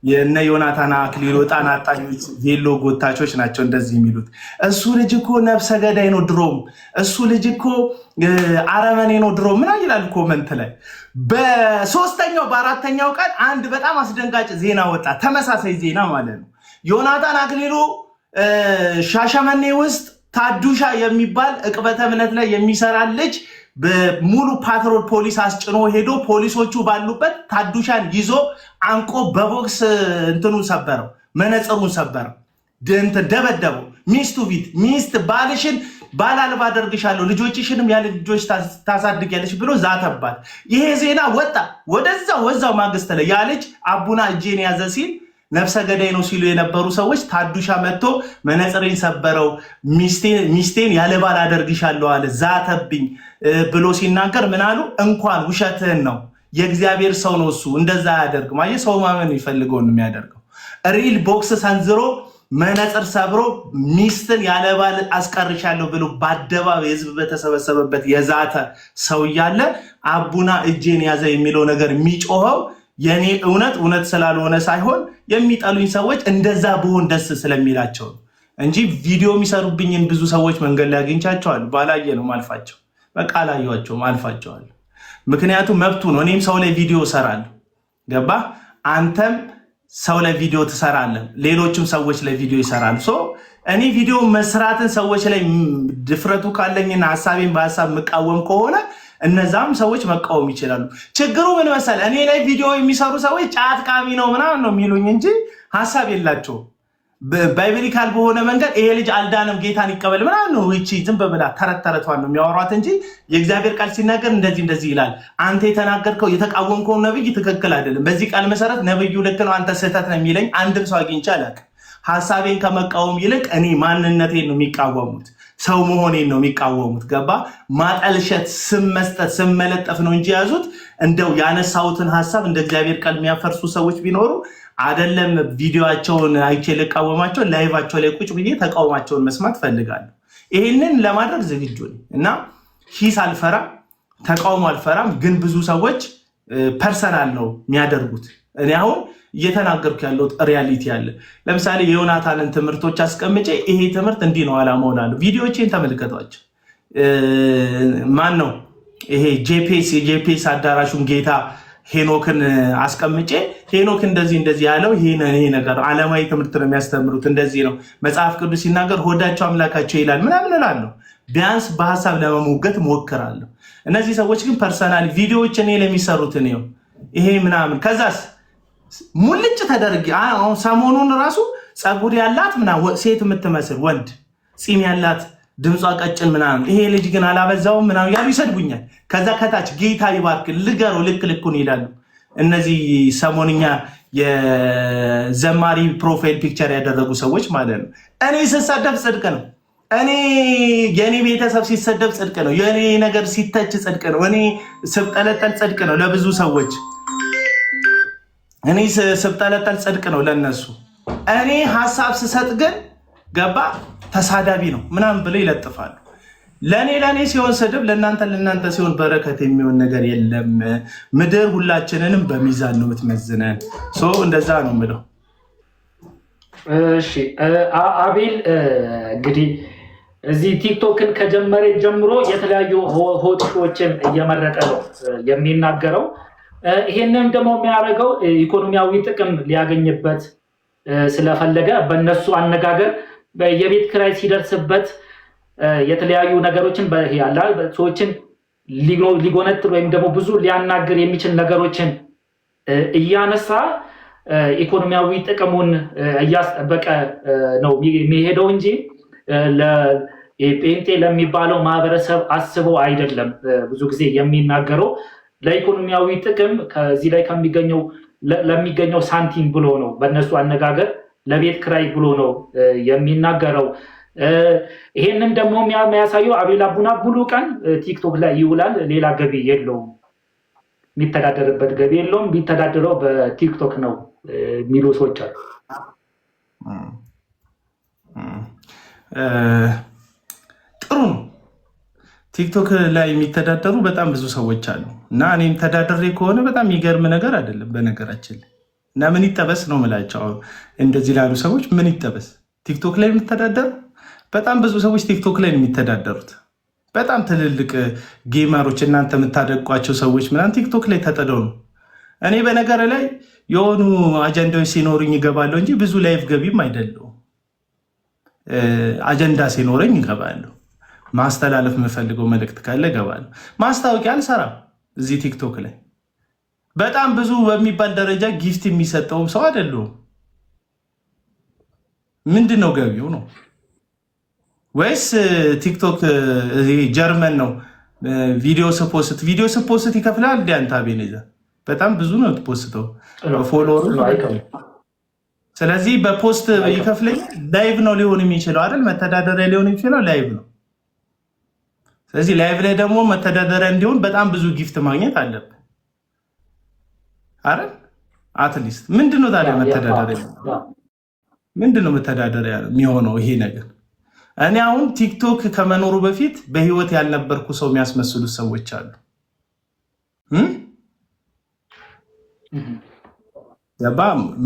የነ ዮናታን አክሊሉ ዕጣን አጣኞች ቬሎ ጎታቾች ናቸው እንደዚህ የሚሉት። እሱ ልጅ እኮ ነፍሰ ገዳይ ነው ድሮም፣ እሱ ልጅ እኮ አረመኔ ነው ድሮም ምናምን ይላል ኮመንት ላይ። በሶስተኛው በአራተኛው ቀን አንድ በጣም አስደንጋጭ ዜና ወጣ፣ ተመሳሳይ ዜና ማለት ነው። ዮናታን አክሊሉ ሻሸመኔ ውስጥ ታዱሻ የሚባል ዕቅበተ እምነት ላይ የሚሰራ ልጅ በሙሉ ፓትሮል ፖሊስ አስጭኖ ሄዶ ፖሊሶቹ ባሉበት ታዱሻን ይዞ አንቆ በቦክስ እንትኑን ሰበረው፣ መነጽሩን ሰበረው፣ ደበደበው። ሚስቱ ፊት ሚስት ባልሽን ባል አልባ አደርግሻለሁ ልጆችሽንም ያለ ልጆች ታሳድጊያለሽ ብሎ ዛተባት። ይሄ ዜና ወጣ። ወዛው ማግስት ላይ ያ ልጅ አቡና እጄን ያዘ ሲል ነፍሰ ገዳይ ነው ሲሉ የነበሩ ሰዎች ታዱሻ መጥቶ መነጽሬን ሰበረው፣ ሚስቴን ያለ ባል አደርግሻለሁ አለ፣ ዛተብኝ ብሎ ሲናገር ምን አሉ? እንኳን ውሸትህን ነው፣ የእግዚአብሔር ሰው ነው እሱ፣ እንደዛ አያደርግም። አየህ፣ ሰው ማመን የሚፈልገውን የሚያደርገው። ሪል ቦክስ ሰንዝሮ መነጽር ሰብሮ ሚስትን ያለ ባል አስቀርሻለሁ ብሎ በአደባባይ ህዝብ በተሰበሰበበት የዛተ ሰው እያለ አቡና እጄን ያዘ የሚለው ነገር የሚጮኸው የኔ እውነት ስላልሆነ ሳይሆን የሚጠሉኝ ሰዎች እንደዛ ብሆን ደስ ስለሚላቸው እንጂ ቪዲዮ የሚሰሩብኝን ብዙ ሰዎች መንገድ ላይ አግኝቻቸዋለሁ። ባላየ ነው ማልፋቸው፣ በቃ አላየኋቸውም፣ አልፋቸዋለሁ። ምክንያቱም መብቱ ነው። እኔም ሰው ላይ ቪዲዮ እሰራለሁ። ገባ? አንተም ሰው ላይ ቪዲዮ ትሰራለህ፣ ሌሎችም ሰዎች ላይ ቪዲዮ ይሰራሉ። እኔ ቪዲዮ መስራትን ሰዎች ላይ ድፍረቱ ካለኝና ሀሳቤን በሀሳብ የምቃወም ከሆነ እነዛም ሰዎች መቃወም ይችላሉ። ችግሩ ምን መሰለህ? እኔ ላይ ቪዲዮ የሚሰሩ ሰዎች ጫት ቃሚ ነው ምናምን ነው የሚሉኝ እንጂ ሀሳብ የላቸውም። ባይብሊካል በሆነ መንገድ ይሄ ልጅ አልዳንም ጌታን ይቀበል ምናምን ነው ይቺ ዝም በብላ ተረተረቷን ነው የሚያወሯት እንጂ የእግዚአብሔር ቃል ሲናገር እንደዚህ ይላል። አንተ የተናገርከው የተቃወምከው ነብይ ትክክል አይደለም፣ በዚህ ቃል መሰረት ነብዩ ልክ ነው፣ አንተ ስህተት ነው የሚለኝ አንድም ሰው አግኝቼ አላውቅም። ሀሳቤን ከመቃወም ይልቅ እኔ ማንነቴን ነው የሚቃወሙት፣ ሰው መሆኔን ነው የሚቃወሙት። ገባ? ማጠልሸት፣ ስም መስጠት፣ ስም መለጠፍ ነው እንጂ ያዙት። እንደው ያነሳሁትን ሀሳብ እንደ እግዚአብሔር ቃል የሚያፈርሱ ሰዎች ቢኖሩ አይደለም ቪዲዮቸውን አይቼ ልቃወማቸው፣ ላይቫቸው ላይ ቁጭ ብዬ ተቃውማቸውን መስማት ፈልጋለሁ። ይሄንን ለማድረግ ዝግጁ ነኝ እና ሂስ አልፈራም፣ ተቃውሞ አልፈራም። ግን ብዙ ሰዎች ፐርሰናል ነው የሚያደርጉት። እኔ አሁን እየተናገርኩ ያለው ሪያሊቲ አለ። ለምሳሌ የዮናታንን ትምህርቶች አስቀምጬ ይሄ ትምህርት እንዲህ ነው አላማው እላለሁ። ቪዲዮዎቼን ተመልከቷቸው። ማን ነው ይሄ የጄፒኤስ አዳራሹን ጌታ ሄኖክን አስቀምጬ ሄኖክ እንደዚህ ያለው ይሄ ነገር ዓለማዊ ትምህርት ነው የሚያስተምሩት፣ እንደዚህ ነው መጽሐፍ ቅዱስ ሲናገር ሆዳቸው አምላካቸው ይላል ምናምን እላለሁ። ቢያንስ በሀሳብ ለመሞገት ሞክራለሁ። እነዚህ ሰዎች ግን ፐርሰናል ቪዲዮዎች እኔ ለሚሰሩት ነው ይሄ ምናምን። ከዛስ ሙልጭ ተደርጌ አሁን ሰሞኑን ራሱ ፀጉር ያላት ምናምን ሴት የምትመስል ወንድ ፂም ያላት ድምጿ ቀጭን ምናምን ይሄ ልጅ ግን አላበዛውም ምናምን ያሉ ይሰድቡኛል። ከዛ ከታች ጌታ ይባርክ ልገረው ልኩን ይላሉ። እነዚህ ሰሞንኛ የዘማሪ ፕሮፋይል ፒክቸር ያደረጉ ሰዎች ማለት ነው። እኔ ስሰደብ ጽድቅ ነው። የኔ ቤተሰብ ሲሰደብ ጽድቅ ነው። የኔ ነገር ሲተች ጽድቅ ነው። እኔ ስብጠለጠል ጽድቅ ነው ለብዙ ሰዎች። እኔ ስብጠለጠል ጽድቅ ነው ለነሱ። እኔ ሀሳብ ስሰጥ ግን ገባ ተሳዳቢ ነው ምናምን ብለው ይለጥፋሉ። ለእኔ ሲሆን ስድብ፣ ለእናንተ ሲሆን በረከት የሚሆን ነገር የለም። ምድር ሁላችንንም በሚዛን ነው የምትመዝነን። እንደዛ ነው የምለው። እሺ አቤል እንግዲህ እዚህ ቲክቶክን ከጀመረ ጀምሮ የተለያዩ ሆቶችን እየመረጠ ነው የሚናገረው። ይሄንን ደግሞ የሚያደርገው ኢኮኖሚያዊ ጥቅም ሊያገኝበት ስለፈለገ በእነሱ አነጋገር የቤት ኪራይ ሲደርስበት የተለያዩ ነገሮችን ሰዎችን ሊጎነጥር ወይም ደግሞ ብዙ ሊያናግር የሚችል ነገሮችን እያነሳ ኢኮኖሚያዊ ጥቅሙን እያስጠበቀ ነው የሚሄደው እንጂ ጴንጤ ለሚባለው ማህበረሰብ አስቦ አይደለም። ብዙ ጊዜ የሚናገረው ለኢኮኖሚያዊ ጥቅም ከዚህ ላይ ለሚገኘው ሳንቲም ብሎ ነው። በእነሱ አነጋገር ለቤት ክራይ ብሎ ነው የሚናገረው። ይሄንን ደግሞ የሚያሳየው አቤል አቡና ሙሉ ቀን ቲክቶክ ላይ ይውላል። ሌላ ገቢ የለውም፣ የሚተዳደርበት ገቢ የለውም። የሚተዳደረው በቲክቶክ ነው የሚሉ ሰዎች አሉ። ጥሩ ነው። ቲክቶክ ላይ የሚተዳደሩ በጣም ብዙ ሰዎች አሉ እና እኔም ተዳደሬ ከሆነ በጣም የሚገርም ነገር አይደለም። በነገራችን ላይ እና ምን ይጠበስ ነው የምላቸው። እንደዚህ ላሉ ሰዎች ምን ይጠበስ? ቲክቶክ ላይ የሚተዳደሩ በጣም ብዙ ሰዎች ቲክቶክ ላይ ነው የሚተዳደሩት። በጣም ትልልቅ ጌመሮች እናንተ የምታደቋቸው ሰዎች ምናምን ቲክቶክ ላይ ተጠደው ነው። እኔ በነገር ላይ የሆኑ አጀንዳዎች ሲኖሩኝ ይገባለሁ እንጂ ብዙ ላይፍ ገቢም አይደለሁም። አጀንዳ ሲኖረኝ ይገባለሁ። ማስተላለፍ የምፈልገው መልእክት ካለ እገባለሁ። ማስታወቂያ አልሰራም እዚህ ቲክቶክ ላይ። በጣም ብዙ በሚባል ደረጃ ጊፍት የሚሰጠውም ሰው አይደለሁም። ምንድን ነው ገቢው ነው ወይስ ቲክቶክ ጀርመን ነው? ቪዲዮ ስፖስት ይከፍላል እንደ አንተ አቤኔዘር በጣም ብዙ ነው ትፖስተው ፎሎወር። ስለዚህ በፖስት ይከፍለኝ ላይቭ ነው ሊሆን የሚችለው አይደል? መተዳደሪያ ሊሆን የሚችለው ላይቭ ነው። ስለዚህ ላይቭ ላይ ደግሞ መተዳደሪያ እንዲሆን በጣም ብዙ ጊፍት ማግኘት አለብን አይደል? አትሊስት ምንድነው ታዲያ መተዳደሪያ ምንድነው መተዳደሪያ የሚሆነው ይሄ ነገር? እኔ አሁን ቲክቶክ ከመኖሩ በፊት በህይወት ያልነበርኩ ሰው የሚያስመስሉት ሰዎች አሉ።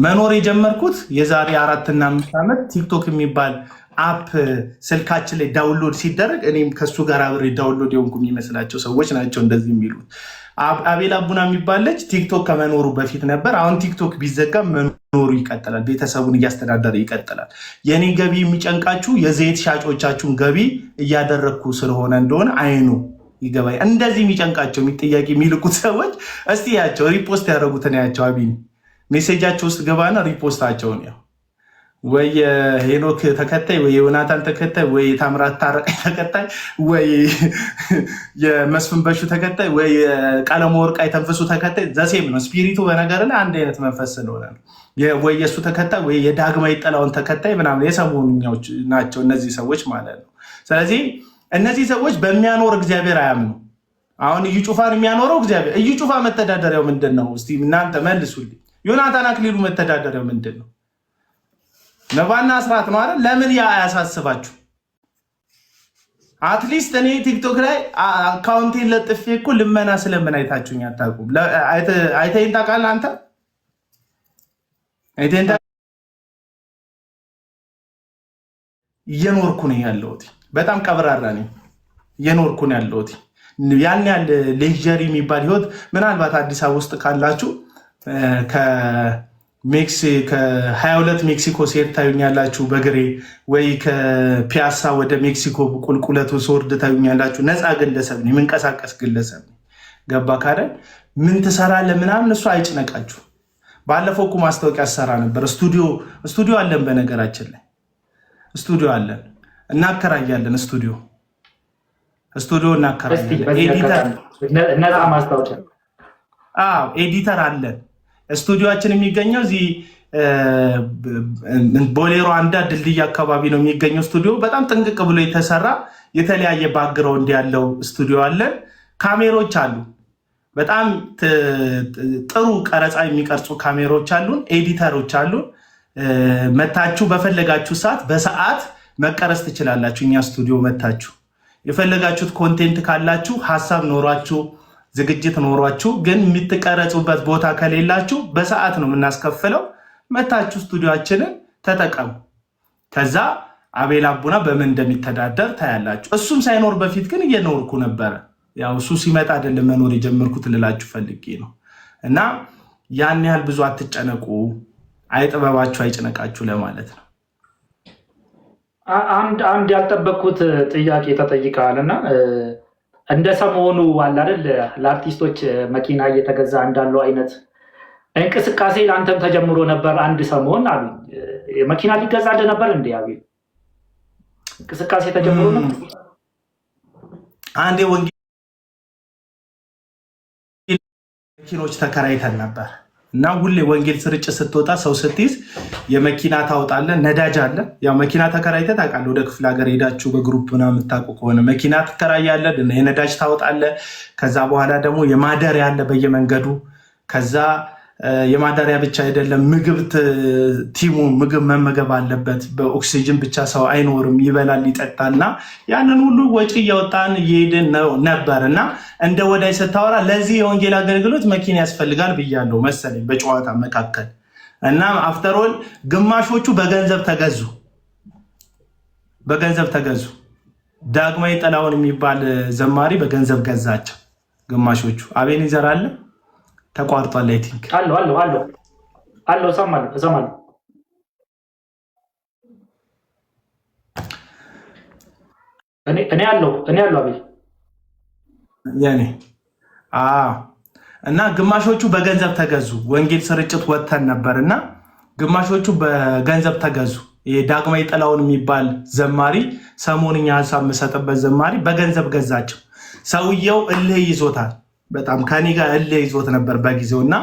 መኖር የጀመርኩት የዛሬ 4 እና 5 ዓመት ቲክቶክ የሚባል አፕ ስልካችን ላይ ዳውንሎድ ሲደረግ እኔም ከሱ ጋር አብሬ ዳውንሎድ የሆንኩ የሚመስላቸው ሰዎች ናቸው እንደዚህ የሚሉት። አቤል አቡና የሚባል ልጅ ቲክቶክ ከመኖሩ በፊት ነበር። አሁን ቲክቶክ ቢዘጋ መኖሩ ይቀጥላል፣ ቤተሰቡን እያስተዳደረ ይቀጥላል። የኔ ገቢ የሚጨንቃችሁ የዘይት ሻጮቻችሁን ገቢ እያደረግኩ ስለሆነ እንደሆነ አይኑ ይገባኝ። እንደዚህ የሚጨንቃቸው ጥያቄ የሚልኩት ሰዎች እስቲ ያቸው ሪፖስት ያደረጉትን ያቸው አቢን ሜሴጃቸው ውስጥ ገባና ሪፖስታቸውን ያው ወይ የሄኖክ ተከታይ ወይ የዮናታን ተከታይ ወይ የታምራት ታረቀኝ ተከታይ ወይ የመስፍን በሹ ተከታይ ወይ የቀለሙ ወርቅ የተንፈሱ ተከታይ ዘሴም ነው። ስፒሪቱ በነገር ላይ አንድ አይነት መንፈስ ስለሆነ ነው። ወይ የእሱ ተከታይ ወይ የዳግማዊ ጠላውን ተከታይ ምናምን የሰሞኑኛዎች ናቸው እነዚህ ሰዎች ማለት ነው። ስለዚህ እነዚህ ሰዎች በሚያኖር እግዚአብሔር አያምኑ። አሁን እዩ ጩፋን የሚያኖረው እግዚአብሔር። እዩ ጩፋ መተዳደሪያው ምንድን ነው? እስቲ እናንተ መልሱልኝ። ዮናታን አክሊሉ መተዳደሪያው ምንድን ነው? ነባና አስራት ነው አይደል? ለምን ያ አያሳስባችሁ? አትሊስት እኔ ቲክቶክ ላይ አካውንቴን ለጥፌ እኮ ልመና ስለምን አይታችሁኝ አታውቁም? አይተኸኝ ታውቃለህ አንተ? እየኖርኩ ነው ያለሁት። በጣም ቀብራራ ነኝ። እየኖርኩ ነው ያለሁት። ያን ያህል ሌክዠሪ የሚባል ህይወት ምናልባት አዲስ አበባ ውስጥ ካላችሁ ከ22 ሜክሲኮ ሴት ታዩኛላችሁ በግሬ ወይ ከፒያሳ ወደ ሜክሲኮ ቁልቁለቱ ስወርድ ታዩኛላችሁ። ነፃ ግለሰብ ነኝ፣ የምንቀሳቀስ ግለሰብ ነኝ። ገባ ካለ ምን ትሰራለህ ምናምን እሱ አይጭነቃችሁ። ባለፈው እኮ ማስታወቂያ ሰራ ነበር። ስቱዲዮ አለን፣ በነገራችን ላይ ስቱዲዮ አለን፣ እናከራያለን። ስቱዲዮ እናከራያለን። ኤዲተር አለን። ስቱዲዮችን የሚገኘው እዚህ ቦሌሮ አንዳ ድልድይ አካባቢ ነው የሚገኘው ስቱዲዮ። በጣም ጥንቅቅ ብሎ የተሰራ የተለያየ ባክግራውንድ ያለው ስቱዲዮ አለን። ካሜሮች አሉ፣ በጣም ጥሩ ቀረጻ የሚቀርጹ ካሜሮች አሉን። ኤዲተሮች አሉን። መታችሁ በፈለጋችሁ በሰዓት መቀረጽ ትችላላችሁ። እኛ ስቱዲዮ መታችሁ የፈለጋችሁት ኮንቴንት ካላችሁ ሀሳብ ኖሯችሁ ዝግጅት ኖሯችሁ ግን የምትቀረጹበት ቦታ ከሌላችሁ በሰዓት ነው የምናስከፍለው። መታችሁ ስቱዲዮችንን ተጠቀሙ። ከዛ አቤል አቡና በምን እንደሚተዳደር ታያላችሁ። እሱም ሳይኖር በፊት ግን እየኖርኩ ነበረ። ያው እሱ ሲመጣ አይደለም መኖር የጀመርኩት ልላችሁ ፈልጌ ነው። እና ያን ያህል ብዙ አትጨነቁ፣ አይጥበባችሁ አይጭነቃችሁ ለማለት ነው። አንድ ያልጠበቅኩት ጥያቄ ተጠይቀሃል እና እንደ ሰሞኑ አለ አይደል ለአርቲስቶች መኪና እየተገዛ እንዳለው አይነት እንቅስቃሴ ለአንተም ተጀምሮ ነበር አንድ ሰሞን አሉ። መኪና ሊገዛልህ ነበር እንዴ? አቤል እንቅስቃሴ ተጀምሮ ነበር። አንዴ ወንጌል መኪኖች ተከራይተን ነበር እና ሁሌ ወንጌል ስርጭት ስትወጣ ሰው ስትይዝ የመኪና ታወጣለህ፣ ነዳጅ አለ። ያው መኪና ተከራይተህ ታውቃለህ። ወደ ክፍለ ሀገር ሄዳችሁ በግሩፕ ምናምን የምታውቁ ከሆነ መኪና ትከራያለህ፣ የነዳጅ ታወጣለህ። ከዛ በኋላ ደግሞ የማደሪያ አለ በየመንገዱ። ከዛ የማደሪያ ብቻ አይደለም፣ ቲሙ ምግብ መመገብ አለበት። በኦክሲጅን ብቻ ሰው አይኖርም፣ ይበላል ይጠጣና ያንን ሁሉ ወጪ እያወጣን እየሄድን ነበር። እና እንደ ወዳይ ስታወራ ለዚህ የወንጌል አገልግሎት መኪና ያስፈልጋል ብያለሁ መሰለኝ በጨዋታ መካከል። እና አፍተሮል ግማሾቹ በገንዘብ ተገዙ። ዳግማዊ ጥላሁን የሚባል ዘማሪ በገንዘብ ገዛቸው ግማሾቹ። አቤኔዘር አለ ተቋርጧል። አይ ቲንክ አለው እሰማለሁ። እኔ አለው አቤል ያኔ እና ግማሾቹ በገንዘብ ተገዙ። ወንጌል ስርጭት ወተን ነበርና ግማሾቹ በገንዘብ ተገዙ። ዳግማዊ ጥላሁን የሚባል ዘማሪ ሰሞንኛ ሀሳብ መሰጠበት ዘማሪ በገንዘብ ገዛቸው። ሰውየው እልህ ይዞታል። በጣም ከኔ ጋር እልህ ይዞት ነበር በጊዜው እና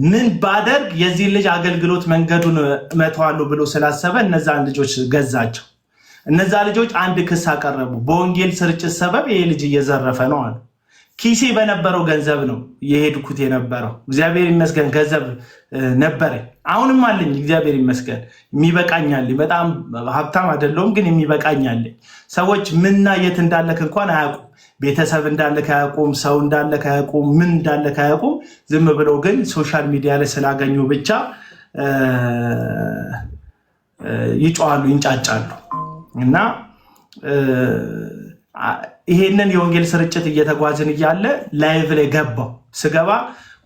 ምን ባደርግ የዚህ ልጅ አገልግሎት መንገዱን እመተዋለሁ ብሎ ስላሰበ እነዛን ልጆች ገዛቸው። እነዛ ልጆች አንድ ክስ አቀረቡ። በወንጌል ስርጭት ሰበብ ይሄ ልጅ እየዘረፈ ነው አሉ። ኪሴ በነበረው ገንዘብ ነው የሄድኩት የነበረው። እግዚአብሔር ይመስገን ገንዘብ ነበረኝ፣ አሁንም አለኝ። እግዚአብሔር ይመስገን የሚበቃኛለኝ። በጣም ሀብታም አይደለሁም ግን የሚበቃኛለኝ። ሰዎች ምንና የት እንዳለክ እንኳን አያውቁም። ቤተሰብ እንዳለክ አያውቁም። ሰው እንዳለክ አያውቁም። ምን እንዳለክ አያውቁም። ዝም ብለው ግን ሶሻል ሚዲያ ላይ ስላገኙ ብቻ ይጮሃሉ፣ ይንጫጫሉ። እና ይሄንን የወንጌል ስርጭት እየተጓዝን እያለ ላይቭ ላይ ገባው። ስገባ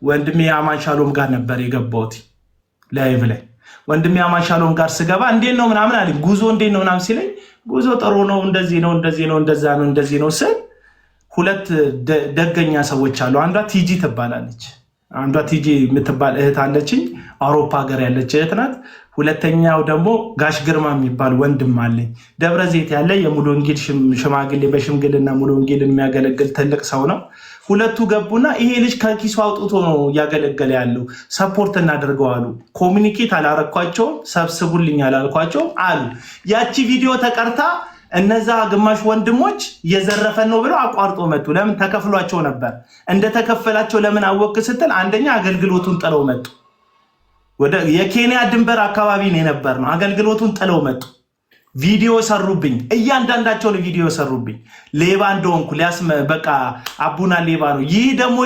ወንድሜ አማን ሻሎም ጋር ነበር የገባሁት። ላይቭ ላይ ወንድሜ አማን ሻሎም ጋር ስገባ እንዴት ነው ምናምን አለኝ። ጉዞ እንዴት ነው ምናምን ሲለኝ ጉዞ ጥሩ ነው፣ እንደዚህ ነው፣ እንደዚህ ነው፣ እንደዛ ነው፣ እንደዚህ ነው ስል ሁለት ደገኛ ሰዎች አሉ። አንዷ ቲጂ ትባላለች። አንዷ ቲጂ የምትባል እህት አለችኝ፣ አውሮፓ ሀገር ያለች እህት ናት። ሁለተኛው ደግሞ ጋሽ ግርማ የሚባል ወንድም አለኝ፣ ደብረ ዘይት ያለ የሙሉ ወንጌል ሽማግሌ፣ በሽምግልና ሙሉ ወንጌልን የሚያገለግል ትልቅ ሰው ነው። ሁለቱ ገቡና ይሄ ልጅ ከኪሱ አውጥቶ ነው እያገለገለ ያለው፣ ሰፖርት እናደርገው አሉ። ኮሚኒኬት አላረኳቸውም፣ ሰብስቡልኝ አላልኳቸውም አሉ። ያቺ ቪዲዮ ተቀርታ እነዛ ግማሽ ወንድሞች እየዘረፈን ነው ብለው አቋርጦ መጡ። ለምን? ተከፍሏቸው ነበር። እንደተከፈላቸው ለምን አወቅ ስትል አንደኛ አገልግሎቱን ጥለው መጡ። ወደ የኬንያ ድንበር አካባቢ ነው የነበር ነው። አገልግሎቱን ጥለው መጡ። ቪዲዮ ሰሩብኝ፣ እያንዳንዳቸውን ቪዲዮ ሰሩብኝ። ሌባ እንደሆንኩ በቃ አቡና ሌባ ነው። ይህ ደግሞ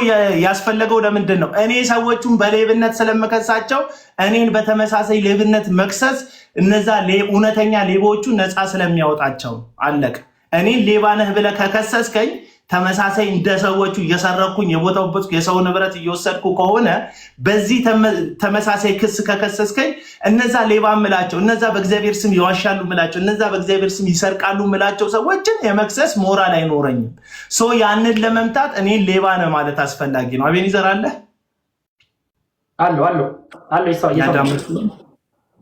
ያስፈለገው ለምንድን ነው? እኔ ሰዎቹን በሌብነት ስለመከሳቸው እኔን በተመሳሳይ ሌብነት መክሰስ እነዛ እውነተኛ ሌቦቹ ነፃ ስለሚያወጣቸው አለቅ። እኔን ሌባ ነህ ብለህ ከከሰስከኝ ተመሳሳይ እንደ ሰዎቹ እየሰረኩኝ የቦታው የሰው ንብረት እየወሰድኩ ከሆነ በዚህ ተመሳሳይ ክስ ከከሰስከኝ እነዛ ሌባ ምላቸው፣ እነዛ በእግዚአብሔር ስም ይዋሻሉ ምላቸው፣ እነዛ በእግዚአብሔር ስም ይሰርቃሉ ምላቸው ሰዎችን የመክሰስ ሞራል አይኖረኝም። ያንን ለመምታት እኔን ሌባ ነህ ማለት አስፈላጊ ነው። አቤኔዘር አለ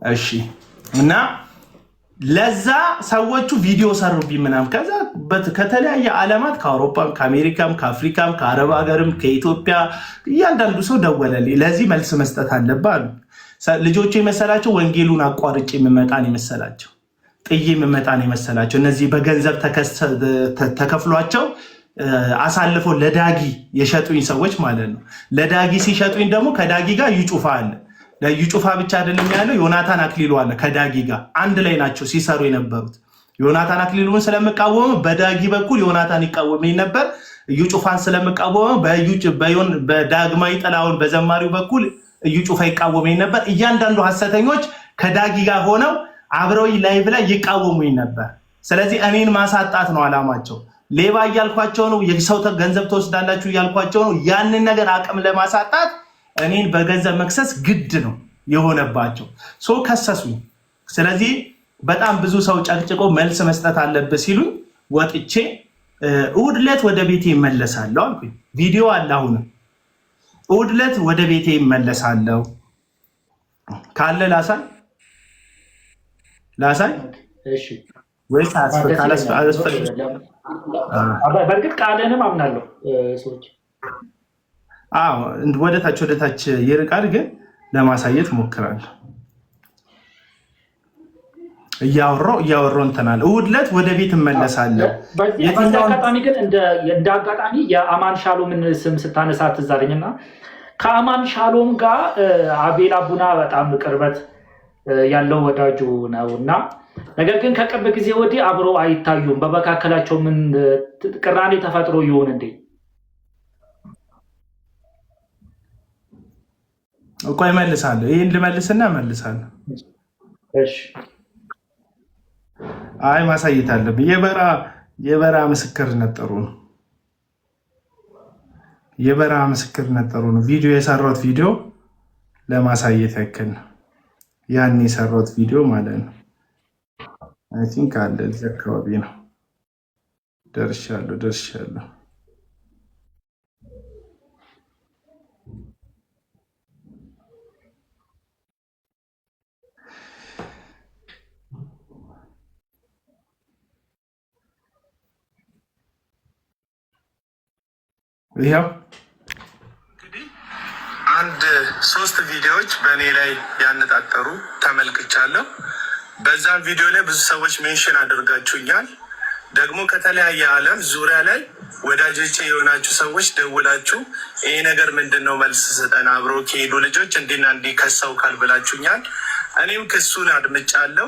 እሺ። እና ለዛ ሰዎቹ ቪዲዮ ሰሩብኝ ምናምን። ከዛ ከተለያየ ዓለማት ከአውሮፓም ከአሜሪካም ከአፍሪካም ከአረብ ሀገርም ከኢትዮጵያ እያንዳንዱ ሰው ደወለልኝ። ለዚህ መልስ መስጠት አለብህ አሉ። ልጆቹ የመሰላቸው ወንጌሉን አቋርጬ የምመጣን የመሰላቸው፣ ጥዬ የምመጣን የመሰላቸው። እነዚህ በገንዘብ ተከፍሏቸው አሳልፈው ለዳጊ የሸጡኝ ሰዎች ማለት ነው። ለዳጊ ሲሸጡኝ ደግሞ ከዳጊ ጋር ይጩፋ አለ። ለዩጩፋ ብቻ አይደለም ያለው፣ ዮናታን አክሊሉ አለ። ከዳጊ ጋር አንድ ላይ ናቸው ሲሰሩ የነበሩት። ዮናታን አክሊሉን ስለምቃወመው በዳጊ በኩል ዮናታን ይቃወመኝ ነበር። ዩጩፋን ስለምቃወመው በዳግማዊ ጥላሁን በዘማሪው በኩል ዩጩፋ ይቃወመኝ ነበር። እያንዳንዱ ሐሰተኞች ከዳጊ ጋር ሆነው አብረው ላይቭ ላይ ይቃወሙኝ ነበር። ስለዚህ እኔን ማሳጣት ነው አላማቸው። ሌባ እያልኳቸው ነው፣ የሰው ገንዘብ ተወስዳላችሁ እያልኳቸው ነው። ያንን ነገር አቅም ለማሳጣት እኔን በገንዘብ መክሰስ ግድ ነው የሆነባቸው። ከሰሱኝ። ስለዚህ በጣም ብዙ ሰው ጨቅጭቆ መልስ መስጠት አለብህ ሲሉኝ ወጥቼ እሑድ ዕለት ወደ ቤቴ ይመለሳለሁ አልኩኝ። ቪዲዮ አለ አሁንም። እሑድ ዕለት ወደ ቤቴ ይመለሳለሁ ካለ ላሳይ ወይስ በእርግጥ ቃልህንም አምናለሁ ሰዎች ወደታች ይርቃል፣ ግን ለማሳየት ሞክራለሁ። እያወራሁ እንትናል። እሑድ ዕለት ወደ ቤት እመለሳለሁ። በዚህ አጋጣሚ ግን እንደ አጋጣሚ የአማን ሻሎምን ስም ስታነሳ ትዝ አለኝና ከአማን ሻሎም ጋር አቤል አቡና በጣም ቅርበት ያለው ወዳጁ ነው እና ነገር ግን ከቅርብ ጊዜ ወዲህ አብረው አይታዩም። በመካከላቸው ምን ቅራኔ ተፈጥሮ ይሆን እንዴ? ቆይ መልሳለሁ። ይሄን ልመልስና መልሳለሁ። እሺ አይ ማሳየት አለብኝ። የበራ ምስክርነት ጥሩ ነው። የበራ ምስክርነት ጥሩ ነው። ቪዲዮ የሰራሁት ቪዲዮ ለማሳየት ያክል ነው። ያን የሰራሁት ቪዲዮ ማለት ነው። አይ ቲንክ አለ እዚህ አካባቢ ነው። ደርሻለሁ። ይሄው እንግዲህ አንድ 3 ቪዲዮዎች በእኔ ላይ ያነጣጠሩ ተመልክቻለሁ። በዛም ቪዲዮ ላይ ብዙ ሰዎች ሜንሽን አድርጋችሁኛል። ደግሞ ከተለያየ ዓለም ዙሪያ ላይ ወዳጆቼ የሆናችሁ ሰዎች ደውላችሁ ይሄ ነገር ምንድነው መልስ ስጠን፣ አብረው ከሄዱ ልጆች እንዲና እንዲህ ከሰውካል ብላችሁኛል። እኔም ክሱን አድምጫለሁ።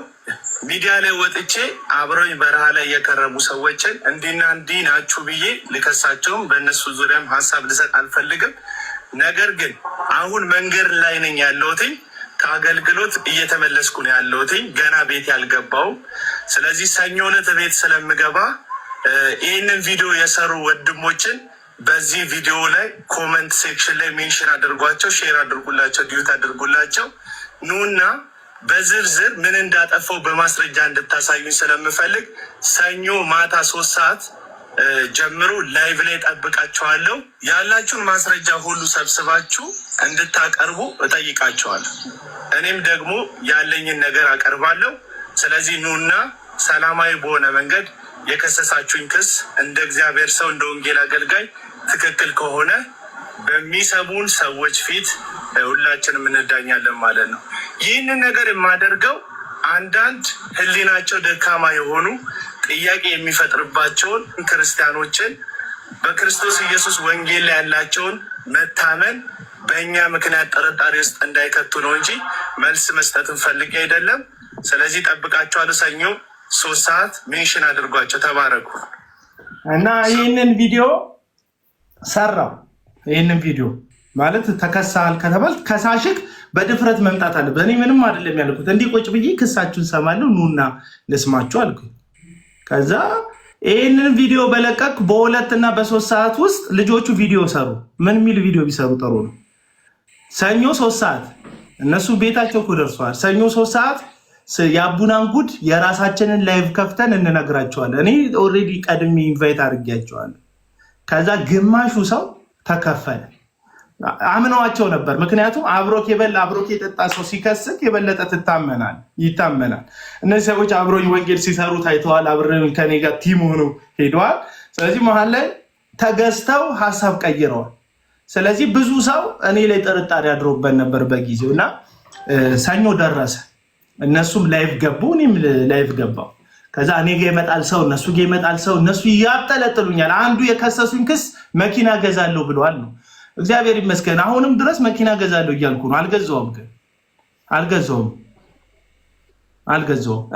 ሚዲያ ላይ ወጥቼ አብረውኝ በረሃ ላይ የከረሙ ሰዎችን እንዲና እንዲህ ናችሁ ብዬ ልከሳቸውም በእነሱ ዙሪያም ሀሳብ ልሰጥ አልፈልግም። ነገር ግን አሁን መንገድ ላይ ነኝ ያለሁትኝ፣ ከአገልግሎት እየተመለስኩ ነው ያለሁትኝ። ገና ቤት ያልገባውም። ስለዚህ ሰኞ ዕለት ቤት ስለምገባ ይህንን ቪዲዮ የሰሩ ወንድሞችን በዚህ ቪዲዮ ላይ ኮመንት ሴክሽን ላይ ሜንሽን አድርጓቸው፣ ሼር አድርጉላቸው፣ ዲዩት አድርጉላቸው። ኑና በዝርዝር ምን እንዳጠፋው በማስረጃ እንድታሳዩኝ ስለምፈልግ ሰኞ ማታ 3 ሰዓት ጀምሮ ላይቭ ላይ ጠብቃቸዋለሁ። ያላችሁን ማስረጃ ሁሉ ሰብስባችሁ እንድታቀርቡ እጠይቃቸዋለሁ። እኔም ደግሞ ያለኝን ነገር አቀርባለሁ። ስለዚህ ኑና ሰላማዊ በሆነ መንገድ የከሰሳችሁኝ ክስ እንደ እግዚአብሔር ሰው እንደ ወንጌል አገልጋይ ትክክል ከሆነ በሚሰሙን ሰዎች ፊት ሁላችንም እንዳኛለን ማለት ነው። ይህንን ነገር የማደርገው አንዳንድ ሕሊናቸው ደካማ የሆኑ ጥያቄ የሚፈጥርባቸውን ክርስቲያኖችን በክርስቶስ ኢየሱስ ወንጌል ላይ ያላቸውን መታመን በእኛ ምክንያት ጥርጣሬ ውስጥ እንዳይከቱ ነው እንጂ መልስ መስጠትን ፈልጌ አይደለም። ስለዚህ ጠብቃቸዋለሁ። ሰኞ 3 ሰዓት ሜንሽን አድርጓቸው። ተባረኩ። እና ይህንን ቪዲዮ ሰራው። ይህንን ቪዲዮ ማለት ተከሳል ከተባል ከሳሽክ በድፍረት መምጣት አለበት። እኔ ምንም አይደለም ያልኩት፣ እንዲህ ቁጭ ብዬ ክሳችሁን ሰማለሁ፣ ኑና ልስማችሁ አልኩኝ። ከዛ ይህንን ቪዲዮ በለቀቅ በ2 እና በ3 ሰዓት ውስጥ ልጆቹ ቪዲዮ ሰሩ። ምን የሚል ቪዲዮ ቢሰሩ ጥሩ ነው? ሰኞ 3 ሰዓት እነሱ ቤታቸው እኮ ደርሰዋል። ሰኞ 3 ሰዓት የአቡናን ጉድ የራሳችንን ላይቭ ከፍተን እንነግራቸዋለን። እኔ ኦልሬዲ ቀድሜ ኢንቫይት አድርጌያቸዋለሁ። ከዛ ግማሹ ሰው ተከፈለ። አምነዋቸው ነበር። ምክንያቱም አብሮክ የበላ አብሮክ የጠጣ ሰው ሲከስክ የበለጠ ይታመናል። እነዚህ ሰዎች አብሮኝ ወንጌል ሲሰሩ ታይተዋል። አብረን ከኔ ጋር ቲም ሆነው ሄደዋል። ስለዚህ መሀል ላይ ተገዝተው ሀሳብ ቀይረዋል። ስለዚህ ብዙ ሰው እኔ ላይ ጥርጣሬ አድሮበት ነበር በጊዜው እና ሰኞ ደረሰ። እነሱም ላይቭ ገቡ፣ እኔም ላይቭ ገባው። ከዛ እኔ ጋ ይመጣል ሰው፣ እነሱ ጋ ይመጣል ሰው፣ እነሱ ያጠለጥሉኛል። አንዱ የከሰሱኝ ክስ መኪና ገዛለሁ ብለዋል ነው። እግዚአብሔር ይመስገን አሁንም ድረስ መኪና ገዛለሁ እያልኩ ነው። አልገዛውም፣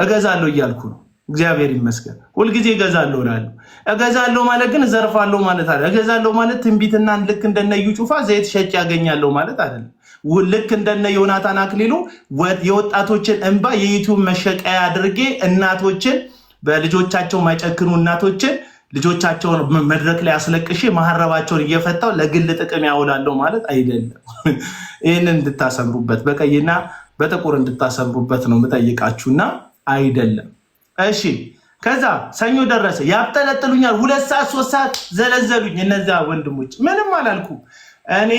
እገዛለሁ እያልኩ ነው። እግዚአብሔር ይመስገን ሁልጊዜ እገዛለሁ እላለሁ። እገዛለሁ ማለት ግን እዘርፋለሁ ማለት አይደለም። እገዛለሁ ማለት ትንቢትና ልክ እንደነ እዩ ጩፋ ዘይት ሸጭ ያገኛለሁ ማለት አይደለም። ልክ እንደነ ዮናታን አክሊሉ የወጣቶችን እንባ የዩቲዩብ መሸቀያ አድርጌ እናቶችን በልጆቻቸው ማይጨክኑ እናቶችን ልጆቻቸውን መድረክ ላይ አስለቅሼ መሐረባቸውን እየፈታው ለግል ጥቅም ያውላለሁ ማለት አይደለም። ይህንን እንድታሰምሩበት በቀይና በጥቁር እንድታሰምሩበት ነው የምጠይቃችሁና አይደለም። እሺ ከዛ ሰኞ ደረሰ። ያብጠለጥሉኛል። 2 ሰዓት 3 ሰዓት ዘለዘሉኝ። እነዛ ወንድሞች ምንም አላልኩም። እኔ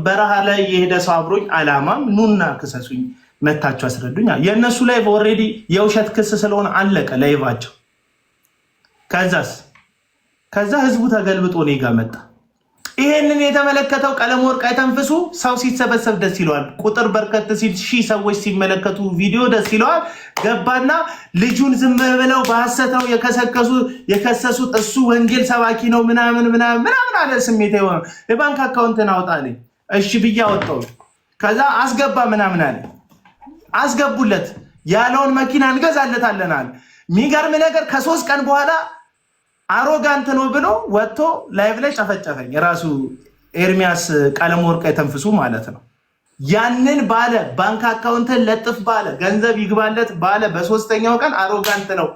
በረሃ ላይ የሄደ ሰው አብሮኝ አላማም ኑና ክሰሱኝ መታችሁ አስረዱኝ። የእነሱ ላይቭ ኦልሬዲ የውሸት ክስ ስለሆነ አለቀ ላይቫቸው። ከዛ ህዝቡ ተገልብጦ እኔ ጋር መጣ። ይሄንን የተመለከተው ቀለም ወርቅ አይተንፍሱ ሰው ሲሰበሰብ ደስ ይለዋል። ቁጥር በርከት ሲል 1000 ሰዎች ሲመለከቱ ቪዲዮ ደስ ይለዋል። ገባና ልጁን ዝም ብለው በሐሰተው የከሰሱት እሱ ወንጌል ሰባኪ ነው ምናምን አለ። ስሜት የሆነ የባንክ አካውንትን አውጣልኝ። እሺ ብዬ አወጣው። ከዛ አስገባ ምናምን አለ። አስገቡለት። ያለውን መኪና እንገዛለታለን አለ። የሚገርም ነገር ከ3 ቀን በኋላ አሮጋንት ነው ብሎ ወጥቶ ላይቭ ላይ ጨፈጨፈኝ። የራሱ ኤርሚያስ ቀለም ወርቅ የተንፍሱ ማለት ነው። ያንን ባለ ባንክ አካውንትን ለጥፍ ባለ ገንዘብ ይግባለት ባለ በሶስተኛው ቀን አሮጋንት ነው፣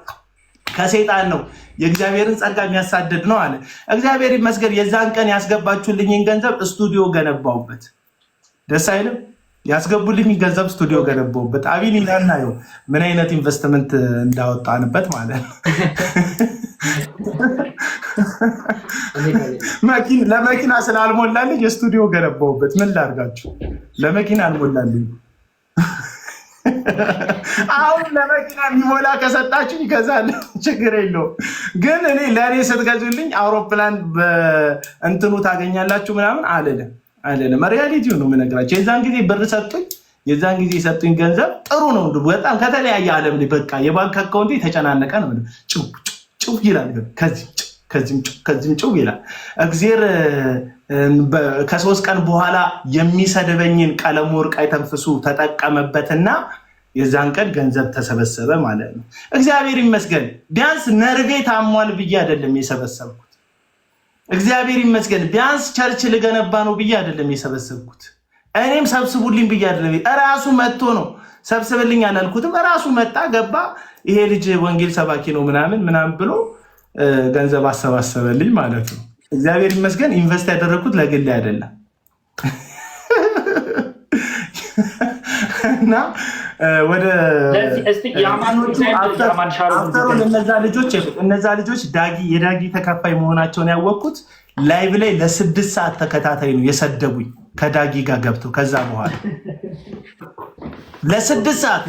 ከሰይጣን ነው፣ የእግዚአብሔርን ጸጋ የሚያሳድድ ነው አለ። እግዚአብሔር ይመስገን የዛን ቀን ያስገባችሁልኝን ገንዘብ ስቱዲዮ ገነባውበት። ደስ አይልም? ያስገቡልኝ ገንዘብ ስቱዲዮ ገነባውበት። አቢን እናየው ምን አይነት ኢንቨስትመንት እንዳወጣንበት ማለት ነው። ለመኪና ስላልሞላልኝ የስቱዲዮ ገነባውበት። ምን ላድርጋችሁ? ለመኪና አልሞላልኝ። አሁን ለመኪና የሚሞላ ከሰጣችሁ ይገዛል፣ ችግር የለውም። ግን እኔ ለእኔ ስትገዙልኝ አውሮፕላን በእንትኑ ታገኛላችሁ ምናምን አልልም። ሪያሊቲው ነው የምነግራቸው። የዛን ጊዜ ብር ሰጡኝ፣ የዛን ጊዜ የሰጡኝ ገንዘብ ጥሩ ነው። በጣም ከተለያየ ዓለም በቃ የባንክ አካውንት የተጨናነቀ ነው። ጭው ይላል፣ ከዚህም ጭው ይላል። እግዜር ከ3 ቀን በኋላ የሚሰድበኝን ቀለም ወርቅ አይተንፍሱ ተጠቀመበትና የዛን ቀን ገንዘብ ተሰበሰበ ማለት ነው። እግዚአብሔር ይመስገን። ቢያንስ ነርቬ ታሟል ብዬ አይደለም የሰበሰብኩት። እግዚአብሔር ይመስገን። ቢያንስ ቸርች ልገነባ ነው ብዬ አይደለም የሰበሰብኩት። እኔም ሰብስቡልኝ ብዬ አይደለም፣ እራሱ መጥቶ ነው። ሰብስብልኝ አላልኩትም። እራሱ መጣ ገባ። ይሄ ልጅ ወንጌል ሰባኪ ነው ምናምን ብሎ ገንዘብ አሰባሰበልኝ ማለት ነው። እግዚአብሔር ይመስገን። ኢንቨስት ያደረግኩት ለግሌ አይደለም። እና ወደ እነዛ ልጆች የዳጊ ተከፋይ መሆናቸውን ያወቅኩት ላይቭ ላይ ለ6 ሰዓት ተከታታይ ነው የሰደቡኝ ከዳጊ ጋር ገብተው። ከዛ በኋላ ለ6 ሰዓት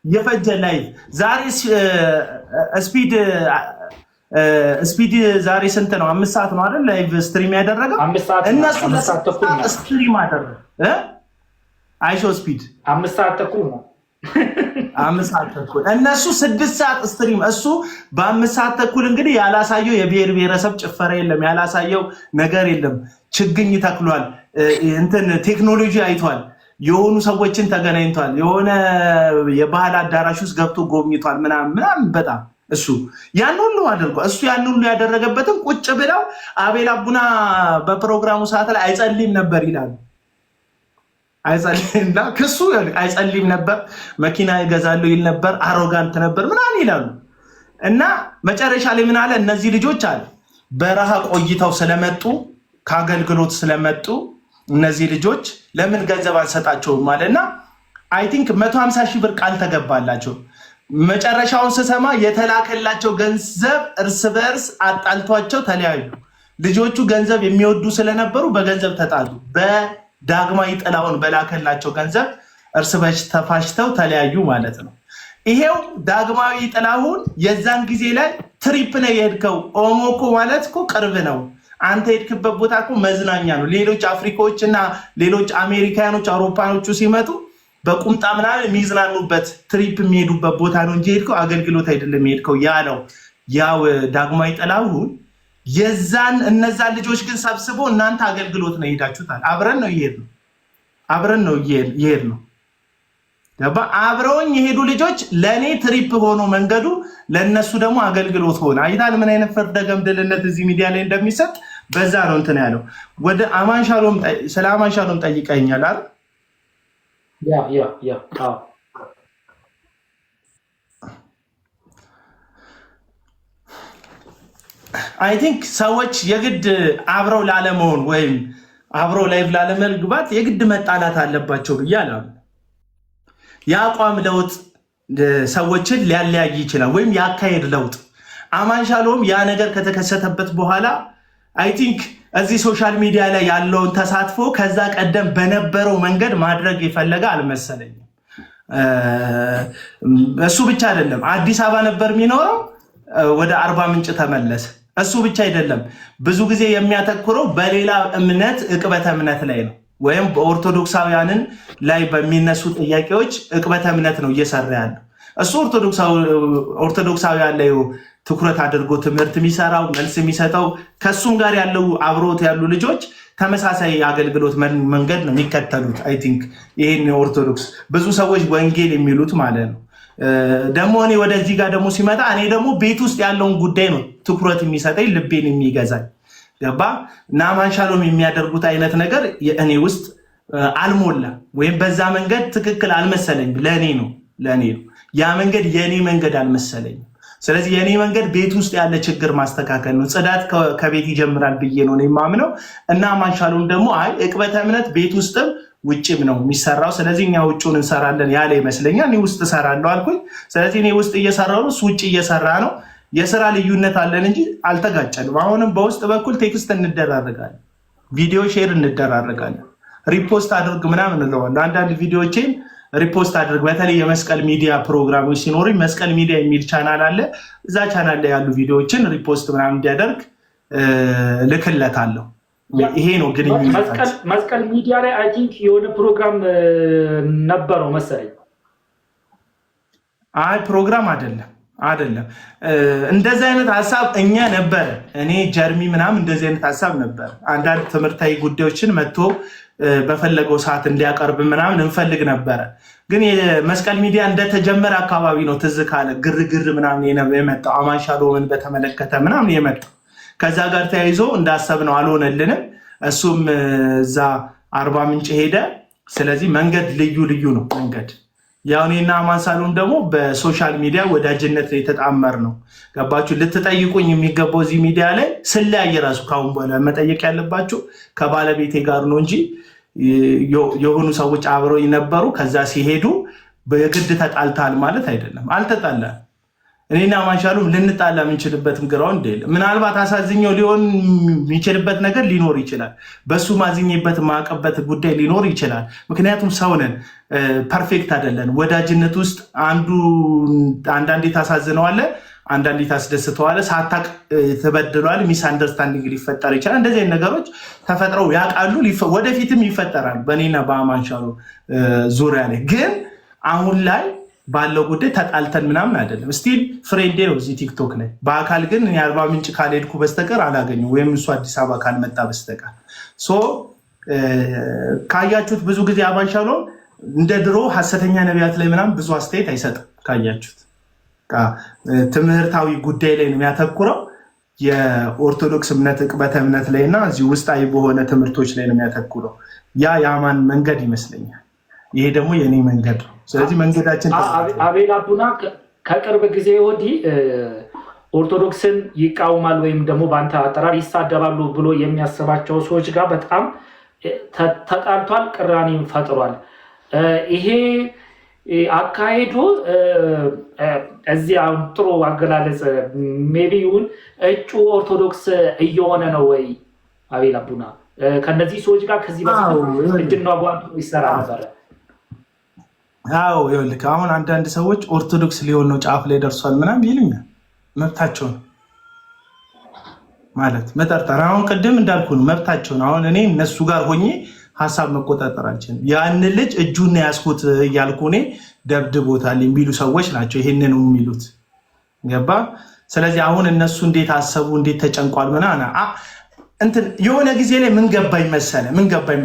የፈጀ ላይቭ ዛሬ ስፒድ ዛሬ ስንት ነው? 5 ሰዓት ነው አይደል? ላይቭ ስትሪም ያደረገው እነሱ ስትሪም አደረገ። አይሾ ስፒድ 5 ሰዓት ተኩል ነው። 5 ሰዓት ተኩል እነሱ 6 ሰዓት ስትሪም። እሱ በ5 ሰዓት ተኩል እንግዲህ ያላሳየው የብሔር ብሔረሰብ ጭፈራ የለም፣ ያላሳየው ነገር የለም። ችግኝ ተክሏል፣ እንትን ቴክኖሎጂ አይቷል፣ የሆኑ ሰዎችን ተገናኝቷል፣ የሆነ የባህል አዳራሽ ውስጥ ገብቶ ጎብኝቷል ምናምን በጣም እሱ ያን ሁሉ አድርጓል። እሱ ያን ሁሉ ያደረገበትም ቁጭ ብለው አቤል አቡና በፕሮግራሙ ሰዓት ላይ አይጸልይም ነበር ይላሉ። አይጸልይምና ክሱ አይጸልይም ነበር፣ መኪና ይገዛሉ ይል ነበር፣ አሮጋንት ነበር ምናምን ይላሉ። እና መጨረሻ ላይ ምን አለ? እነዚህ ልጆች አለ በረሃ ቆይተው ስለመጡ ከአገልግሎት ስለመጡ እነዚህ ልጆች ለምን ገንዘብ አንሰጣቸውም አለና አይ ቲንክ 150 ሺህ ብር ቃል ተገባላቸው። መጨረሻውን ስሰማ የተላከላቸው ገንዘብ እርስ በርስ አጣልቷቸው ተለያዩ። ልጆቹ ገንዘብ የሚወዱ ስለነበሩ በገንዘብ ተጣሉ። በዳግማዊ ጥላሁን በላከላቸው ገንዘብ እርስ በርስ ተፋሽተው ተለያዩ ማለት ነው። ይሄው ዳግማዊ ጥላሁን የዛን ጊዜ ላይ ትሪፕ ነው የሄድከው፣ ኦሞ እኮ ማለት እኮ ቅርብ ነው፣ አንተ የሄድክበት ቦታ እኮ መዝናኛ ነው። ሌሎች አፍሪካዎች እና ሌሎች አሜሪካኖች አውሮፓኖቹ ሲመጡ በቁምጣ ምናምን የሚዝናኑበት ትሪፕ የሚሄዱበት ቦታ ነው እንጂ ሄድከው አገልግሎት አይደለም የሄድከው ያለው ያው ዳግማዊ ጥላሁን የዛን እነዛን ልጆች ግን ሰብስቦ እናንተ አገልግሎት ነው ሄዳችሁታል። አብረን ነው የሄድነው ገባ። አብረውኝ የሄዱ ልጆች ለእኔ ትሪፕ ሆኖ መንገዱ ለእነሱ ደግሞ አገልግሎት ሆነ። አይታል ምን አይነት ፍርደ ገምድልነት እዚህ ሚዲያ ላይ እንደሚሰጥ። በዛ ነው እንትን ያለው። ወደ አማንሻሎም ስለ አማንሻሎም ጠይቀኛል አይደል? አይ ቲንክ ሰዎች የግድ አብረው ላለመሆን ወይም አብረው ላይቭ ላለመግባት የግድ መጣላት አለባቸው ብዬ አላምንም። የአቋም ለውጥ ሰዎችን ሊያለያይ ይችላል፣ ወይም የአካሄድ ለውጥ። አማንሻሎም ያ ነገር ከተከሰተበት በኋላ አይ ቲንክ እዚህ ሶሻል ሚዲያ ላይ ያለውን ተሳትፎ ከዛ ቀደም በነበረው መንገድ ማድረግ የፈለገ አልመሰለኝም። እሱ ብቻ አይደለም፣ አዲስ አበባ ነበር የሚኖረው፣ ወደ አርባ ምንጭ ተመለሰ። እሱ ብቻ አይደለም፣ ብዙ ጊዜ የሚያተኩረው በሌላ እምነት ዕቅበተ እምነት ላይ ነው፣ ወይም በኦርቶዶክሳውያንን ላይ በሚነሱ ጥያቄዎች ዕቅበተ እምነት ነው እየሰራ ያለው። እሱ ኦርቶዶክሳውያን ላይ ትኩረት አድርጎ ትምህርት የሚሰራው መልስ የሚሰጠው፣ ከሱም ጋር ያለው አብሮት ያሉ ልጆች ተመሳሳይ አገልግሎት መንገድ ነው የሚከተሉት። አይ ቲንክ ይሄን ኦርቶዶክስ ብዙ ሰዎች ወንጌል የሚሉት ማለት ነው። ደግሞ እኔ ወደዚህ ጋር ደግሞ ሲመጣ እኔ ደግሞ ቤት ውስጥ ያለውን ጉዳይ ነው ትኩረት የሚሰጠኝ፣ ልቤን የሚገዛኝ ገባ። እና አማንሻሎም የሚያደርጉት አይነት ነገር እኔ ውስጥ አልሞላም ወይም በዛ መንገድ ትክክል አልመሰለኝም። ለኔ ነው ያ መንገድ የኔ መንገድ አልመሰለኝም። ስለዚህ የኔ መንገድ ቤት ውስጥ ያለ ችግር ማስተካከል ነው። ጽዳት ከቤት ይጀምራል ብዬ ነው የማምነው እና ማንሻሉን ደግሞ አይ ዕቅበተ እምነት ቤት ውስጥም ውጭም ነው የሚሰራው። ስለዚህ እኛ ውጭውን እንሰራለን ያለ ይመስለኛል። እኔ ውስጥ እሰራለሁ አልኩኝ። ስለዚህ እኔ ውስጥ እየሰራሁ ነው፣ እሱ ውጭ እየሰራ ነው። የስራ ልዩነት አለን እንጂ አልተጋጨንም። አሁንም በውስጥ በኩል ቴክስት እንደራረጋለን፣ ቪዲዮ ሼር እንደራረጋለን። ሪፖስት አድርግ ምናምን እንለዋለን። አንዳንድ ቪዲዮዎችን ሪፖስት አድርግ። በተለይ የመስቀል ሚዲያ ፕሮግራሞች ሲኖሩኝ መስቀል ሚዲያ የሚል ቻናል አለ። እዛ ቻናል ላይ ያሉ ቪዲዮዎችን ሪፖስት ምናምን እንዲያደርግ ልክለታለሁ። ይሄ ነው ግንኙነት። መስቀል ሚዲያ ላይ አይ ቲንክ የሆነ ፕሮግራም ነበረው መሰለኝ። አይ ፕሮግራም አይደለም እንደዚህ አይነት ሀሳብ እኛ ነበረ። እኔ ጀርሚ ምናምን እንደዚህ አይነት ሀሳብ ነበር። አንዳንድ ትምህርታዊ ጉዳዮችን መጥቶ በፈለገው ሰዓት እንዲያቀርብ ምናምን እንፈልግ ነበረ። ግን የመስቀል ሚዲያ እንደተጀመረ አካባቢ ነው ትዝ ካለ ግርግር ምናምን የመጣው አማን ሻሎምን በተመለከተ ምናምን የመጣው። ከዛ ጋር ተያይዞ እንዳሰብነው አልሆነልንም። እሱም እዛ አርባ ምንጭ ሄደ። ስለዚህ መንገድ ልዩ ነው መንገድ። ያው እኔና አማን ሳሎን ደግሞ በሶሻል ሚዲያ ወዳጅነት ላይ የተጣመር ነው። ገባችሁ? ልትጠይቁኝ የሚገባው እዚህ ሚዲያ ላይ ስለያየ ራሱ ካሁን በኋላ መጠየቅ ያለባችሁ ከባለቤቴ ጋር ነው እንጂ የሆኑ ሰዎች አብረው ነበሩ፣ ከዛ ሲሄዱ በግድ ተጣልታል ማለት አይደለም። አልተጣላም። እኔና አማን ሻሎም ልንጣላ የምንችልበትም ግራውንድ የለም። ምናልባት አሳዝኘው ሊሆን የሚችልበት ነገር ሊኖር ይችላል። በሱ ማዝኘበት ማቀበት ጉዳይ ሊኖር ይችላል። ምክንያቱም ሰውነን ፐርፌክት አይደለን። ወዳጅነት ውስጥ አንዳንዴ ታሳዝነዋለህ፣ አንዳንዴ ታስደስተዋለህ፣ ሳታቅ ትበድለዋል፣ ሚስ አንደርስታንዲንግ ሊፈጠር ይችላል። እንደዚህ አይነት ነገሮች ተፈጥረው ያውቃሉ፣ ወደፊትም ይፈጠራል በእኔና በአማን ሻሎም ዙሪያ ላይ። ግን አሁን ላይ ባለው ጉዳይ ተጣልተን ምናምን አይደለም። ስቲል ፍሬንዴ ነው እዚህ ቲክቶክ ላይ። በአካል ግን የአርባ ምንጭ ካልሄድኩ በስተቀር አላገኘው ወይም እሱ አዲስ አበባ ካልመጣ በስተቀር። ካያችሁት ብዙ ጊዜ አማን ሻሎም እንደ ድሮ ሐሰተኛ ነቢያት ላይ ምናምን ብዙ አስተያየት አይሰጥም። ካያችሁት ትምህርታዊ ጉዳይ ላይ ነው የሚያተኩረው። የኦርቶዶክስ እምነት ዕቅበተ እምነት ላይ እና እዚህ ውስጣዊ በሆነ ትምህርቶች ላይ ነው የሚያተኩረው። ያ የአማን መንገድ ይመስለኛል። ይሄ ደግሞ የኔ መንገድ ነው። ስለዚህ መንገዳችን አቤል አቡና ከቅርብ ጊዜ ወዲህ ኦርቶዶክስን ይቃውማል ወይም ደግሞ በአንተ አጠራር ይሳደባሉ ብሎ የሚያስባቸው ሰዎች ጋር በጣም ተጣልቷል፣ ቅራኔም ፈጥሯል። ይሄ አካሄዱ እዚህ አሁን ጥሩ አገላለጽ ሜቢ ይሁን እጩ ኦርቶዶክስ እየሆነ ነው ወይ? አቤል አቡና ከነዚህ ሰዎች ጋር ከዚህ በፊት እጅና ጓንቱ ይሰራ ነበረ። አዎ ይኸውልህ አሁን አንዳንድ ሰዎች ኦርቶዶክስ ሊሆን ነው ጫፍ ላይ ደርሷል ምናምን ይሉኛል። መብታቸው ነው ማለት መጠርጠር። አሁን ቅድም እንዳልኩ ነው መብታቸው ነው። አሁን እኔ እነሱ ጋር ሆኜ ሀሳብ መቆጣጠር አልችልም። ያን ልጅ እጁን ያስኩት እያልኩ እኔ ደብድቦታል የሚሉ ሰዎች ናቸው ይሄንን የሚሉት። ገባ? ስለዚህ አሁን እነሱ እንዴት አሰቡ እንዴት ተጨንቋል ምናምን እንትን የሆነ ጊዜ ላይ ምን ገባኝ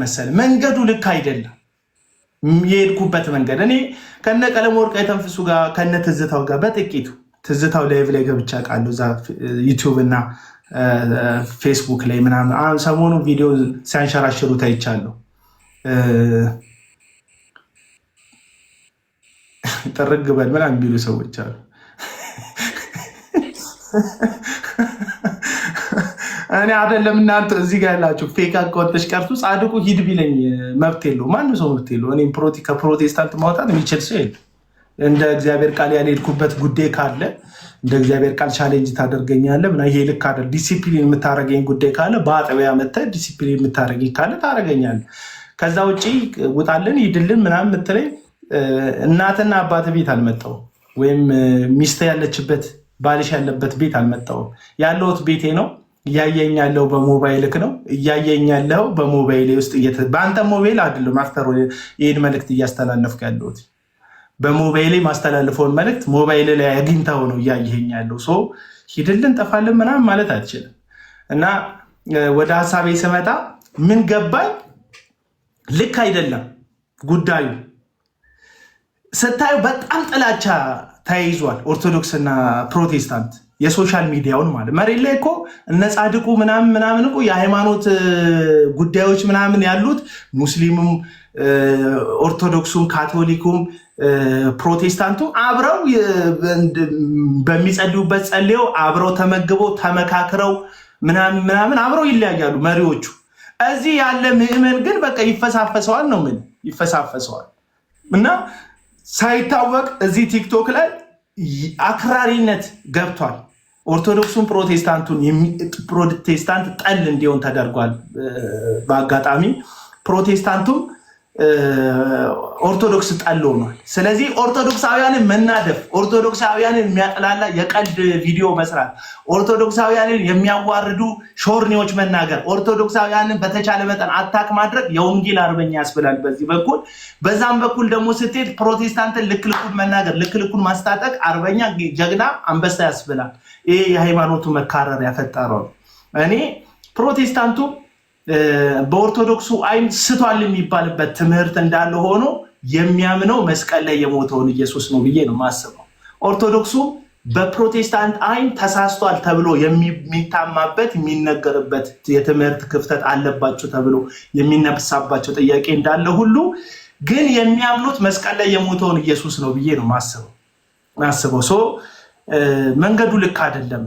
መሰለ መንገዱ ልክ አይደለም። የሄድኩበት መንገድ እኔ ከነ ቀለም ወርቅ የተንፍሱ ጋር ከነ ትዝታው ጋር በጥቂቱ ትዝታው ላይቭ ላይ ገብቻ ቃለሁ እዛ ዩቲዩብ እና ፌስቡክ ላይ ምናምን ሰሞኑ ቪዲዮ ሲያንሸራሽሩ ታይቻለሁ። ጥርግ በል ምናምን የሚሉ ሰዎች አሉ። እኔ አይደለም እናንተ እዚህ ጋር ያላችሁ ፌክ አካውንትሽ ቀርቱ ጻድቁ ሂድ ቢለኝ መብት የለው፣ ማንም ሰው መብት የለው። እኔ ከፕሮቴስታንት ማውጣት የሚችል ሰው የለም። እንደ እግዚአብሔር ቃል ያልሄድኩበት ጉዳይ ካለ እንደ እግዚአብሔር ቃል ቻሌንጅ ታደርገኛለህ ምናምን ይሄ ልክ አይደል። ዲሲፕሊን የምታደርገኝ ጉዳይ ካለ በአጥቢያ መተህ ዲሲፕሊን የምታደርገኝ ካለ ታደርገኛለህ። ከዛ ውጭ ውጣልን ሂድልን ምናምን የምትለኝ እናትና አባት ቤት አልመጣሁም፣ ወይም ሚስት ያለችበት ባልሽ ያለበት ቤት አልመጣሁም። ያለሁት ቤቴ ነው። እያየኝ ያለው በሞባይልክ ነው። እያየኝ ያለው በሞባይል ውስጥ በአንተ ሞባይል አይደለም። አፍተር ይህን መልእክት እያስተላለፍክ ያለሁት በሞባይል ማስተላለፈውን መልእክት ሞባይል ላይ አግኝተው ነው እያየኝ ያለው። ሰው ሂድልን ጠፋልን ምናምን ማለት አትችልም። እና ወደ ሀሳቤ ስመጣ ምን ገባኝ፣ ልክ አይደለም ጉዳዩ። ስታዩ በጣም ጥላቻ ተያይዟል ኦርቶዶክስ እና ፕሮቴስታንት የሶሻል ሚዲያውን ማለት መሬት ላይ እኮ እነ ጻድቁ ምናምን እኮ የሃይማኖት ጉዳዮች ምናምን ያሉት ሙስሊሙም ኦርቶዶክሱም ካቶሊኩም ፕሮቴስታንቱም አብረው በሚጸልዩበት ጸልየው አብረው ተመግበው ተመካክረው ምናምን አብረው ይለያያሉ መሪዎቹ። እዚህ ያለ ምዕመን ግን በቃ ይፈሳፈሰዋል ነው ምን ይፈሳፈሰዋል። እና ሳይታወቅ እዚህ ቲክቶክ ላይ አክራሪነት ገብቷል። ኦርቶዶክሱን ፕሮቴስታንት ጠል እንዲሆን ተደርጓል። በአጋጣሚ ፕሮቴስታንቱም ኦርቶዶክስ ጠል ሆኗል። ስለዚህ ኦርቶዶክሳውያንን መናደፍ፣ ኦርቶዶክሳውያንን የሚያጥላላ የቀልድ ቪዲዮ መስራት፣ ኦርቶዶክሳውያንን የሚያዋርዱ ሾርኔዎች መናገር፣ ኦርቶዶክሳውያንን በተቻለ መጠን አታክ ማድረግ የወንጌል አርበኛ ያስብላል በዚህ በኩል። በዛም በኩል ደግሞ ስትሄድ ፕሮቴስታንትን ልክልኩን መናገር፣ ልክልኩን ማስታጠቅ አርበኛ፣ ጀግና፣ አንበሳ ያስብላል። ይሄ የሃይማኖቱ መካረር ያፈጠረው እኔ ፕሮቴስታንቱ በኦርቶዶክሱ አይን ስቷል የሚባልበት ትምህርት እንዳለ ሆኖ የሚያምነው መስቀል ላይ የሞተውን ኢየሱስ ነው ብዬ ነው የማስበው። ኦርቶዶክሱ በፕሮቴስታንት አይን ተሳስቷል ተብሎ የሚታማበት የሚነገርበት የትምህርት ክፍተት አለባቸው ተብሎ የሚነሳባቸው ጥያቄ እንዳለ ሁሉ ግን የሚያምኑት መስቀል ላይ የሞተውን ኢየሱስ ነው ብዬ ነው ማስበው። መንገዱ ልክ አይደለም።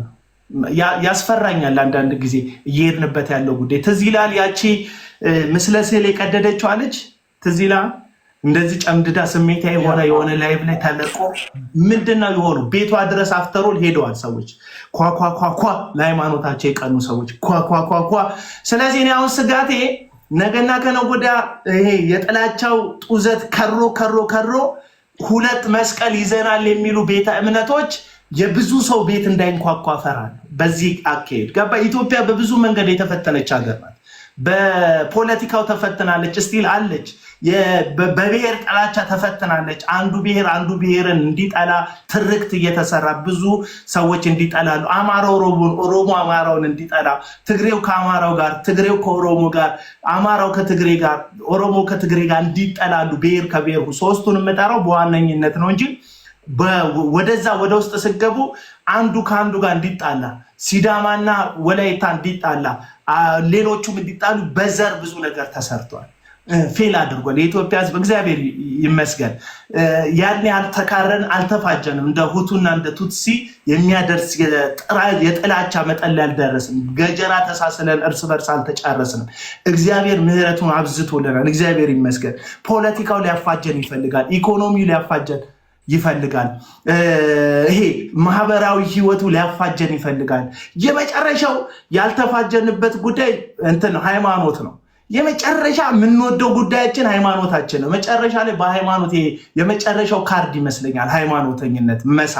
ያስፈራኛል አንዳንድ ጊዜ እየሄድንበት ያለው ጉዳይ። ትዝ ይላል ያቺ ምስለ ስዕል የቀደደችው አለች። ትዝ ይላል እንደዚህ ጨምድዳ ስሜታዊ የሆነ ላይቭ ላይ ተለቆ ምንድነው የሆኑ ቤቷ ድረስ አፍተሮል ሄደዋል ሰዎች ኳኳኳኳ ለሃይማኖታቸው የቀኑ ሰዎች ኳኳኳኳ። ስለዚህ እኔ አሁን ስጋቴ ነገና ከነገ ወዲያ ይሄ የጥላቻው ጡዘት ከሮ ሁለት መስቀል ይዘናል የሚሉ ቤተ እምነቶች የብዙ ሰው ቤት እንዳይንኳኳ ፈራል። በዚህ አካሄድ ገባ። ኢትዮጵያ በብዙ መንገድ የተፈተነች ሀገር ናት። በፖለቲካው ተፈትናለች፣ ስቲል አለች። በብሔር ጥላቻ ተፈትናለች። አንዱ ብሔርን እንዲጠላ ትርክት እየተሰራ ብዙ ሰዎች እንዲጠላሉ፣ አማራው ኦሮሞ አማራውን እንዲጠላ፣ ትግሬው ከአማራው ጋር፣ ትግሬው ከኦሮሞ ጋር፣ አማራው ከትግሬ ጋር፣ ኦሮሞ ከትግሬ ጋር እንዲጠላሉ፣ ብሔር ከብሔር ሶስቱን የምጠራው በዋነኝነት ነው እንጂ ወደዛ ወደ ውስጥ ስገቡ አንዱ ከአንዱ ጋር እንዲጣላ፣ ሲዳማና ወላይታ እንዲጣላ፣ ሌሎቹም እንዲጣሉ በዘር ብዙ ነገር ተሰርቷል። ፌል አድርጓል። የኢትዮጵያ ሕዝብ እግዚአብሔር ይመስገን ያን ያልተካረን አልተፋጀንም። እንደ ሁቱና እንደ ቱትሲ የሚያደርስ የጥላቻ መጠን ላይ አልደረስም። ገጀራ ተሳስለን እርስ በርስ አልተጫረስንም። እግዚአብሔር ምሕረቱን አብዝቶልናል። እግዚአብሔር ይመስገን። ፖለቲካው ሊያፋጀን ይፈልጋል። ኢኮኖሚው ሊያፋጀን ይፈልጋል። ይሄ ማህበራዊ ህይወቱ ሊያፋጀን ይፈልጋል። የመጨረሻው ያልተፋጀንበት ጉዳይ ሃይማኖት ነው። የመጨረሻ የምንወደው ጉዳያችን ሃይማኖታችን ነው። መጨረሻ ላይ በሃይማኖት የመጨረሻው ካርድ ይመስለኛል ሃይማኖተኝነት መሳ።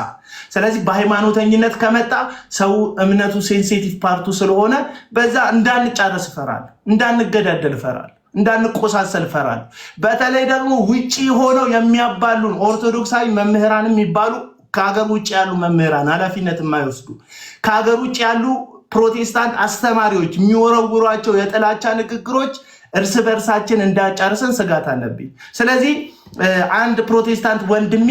ስለዚህ በሃይማኖተኝነት ከመጣ ሰው እምነቱ ሴንሲቲቭ ፓርቱ ስለሆነ በዛ እንዳንጫረስ ፈራል፣ እንዳንገዳደል ፈራል፣ እንዳንቆሳሰል ፈራል። በተለይ ደግሞ ውጪ ሆነው የሚያባሉን ኦርቶዶክሳዊ መምህራን የሚባሉ ከሀገር ውጭ ያሉ መምህራን ኃላፊነት የማይወስዱ ከሀገር ውጭ ያሉ ፕሮቴስታንት አስተማሪዎች የሚወረውሯቸው የጥላቻ ንግግሮች እርስ በርሳችን እንዳጫርሰን ስጋት አለብኝ። ስለዚህ አንድ ፕሮቴስታንት ወንድሜ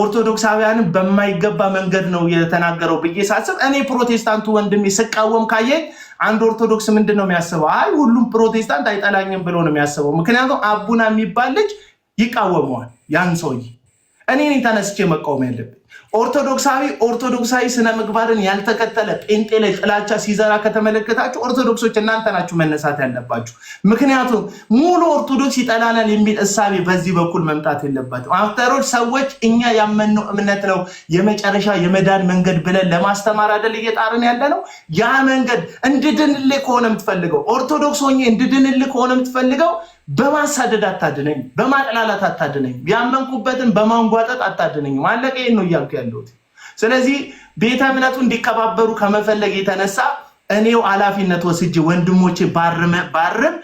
ኦርቶዶክሳውያንን በማይገባ መንገድ ነው የተናገረው ብዬ ሳስብ እኔ ፕሮቴስታንቱ ወንድሜ ስቃወም ካየኝ አንድ ኦርቶዶክስ ምንድን ነው የሚያስበው? አይ ሁሉም ፕሮቴስታንት አይጠላኝም ብሎ ነው የሚያስበው። ምክንያቱም አቡና የሚባል ልጅ ይቃወመዋል ያን ሰውዬ። እኔ ተነስቼ መቃወም ያለብኝ ኦርቶዶክሳዊ ስነ ምግባርን ያልተከተለ ጴንጤ ላይ ጥላቻ ሲዘራ ከተመለከታችሁ ኦርቶዶክሶች እናንተ ናችሁ መነሳት ያለባችሁ። ምክንያቱም ሙሉ ኦርቶዶክስ ይጠላናል የሚል እሳቤ በዚህ በኩል መምጣት የለባትም። አፍተሮች ሰዎች እኛ ያመንነው እምነት ነው የመጨረሻ የመዳን መንገድ ብለን ለማስተማር አይደል እየጣርን ያለ ነው። ያ መንገድ እንድድንልህ ከሆነ የምትፈልገው ኦርቶዶክስ ሆኜ እንድድንልህ ከሆነ የምትፈልገው በማሳደድ አታድነኝ፣ በማጥላላት አታድነኝ፣ ያመንኩበትን በማንጓጠጥ አታድነኝ። ማለቀ ነው እያልኩ ያለሁት። ስለዚህ ቤተ እምነቱ እንዲከባበሩ ከመፈለግ የተነሳ እኔው ኃላፊነት ወስጄ ወንድሞቼ ባርም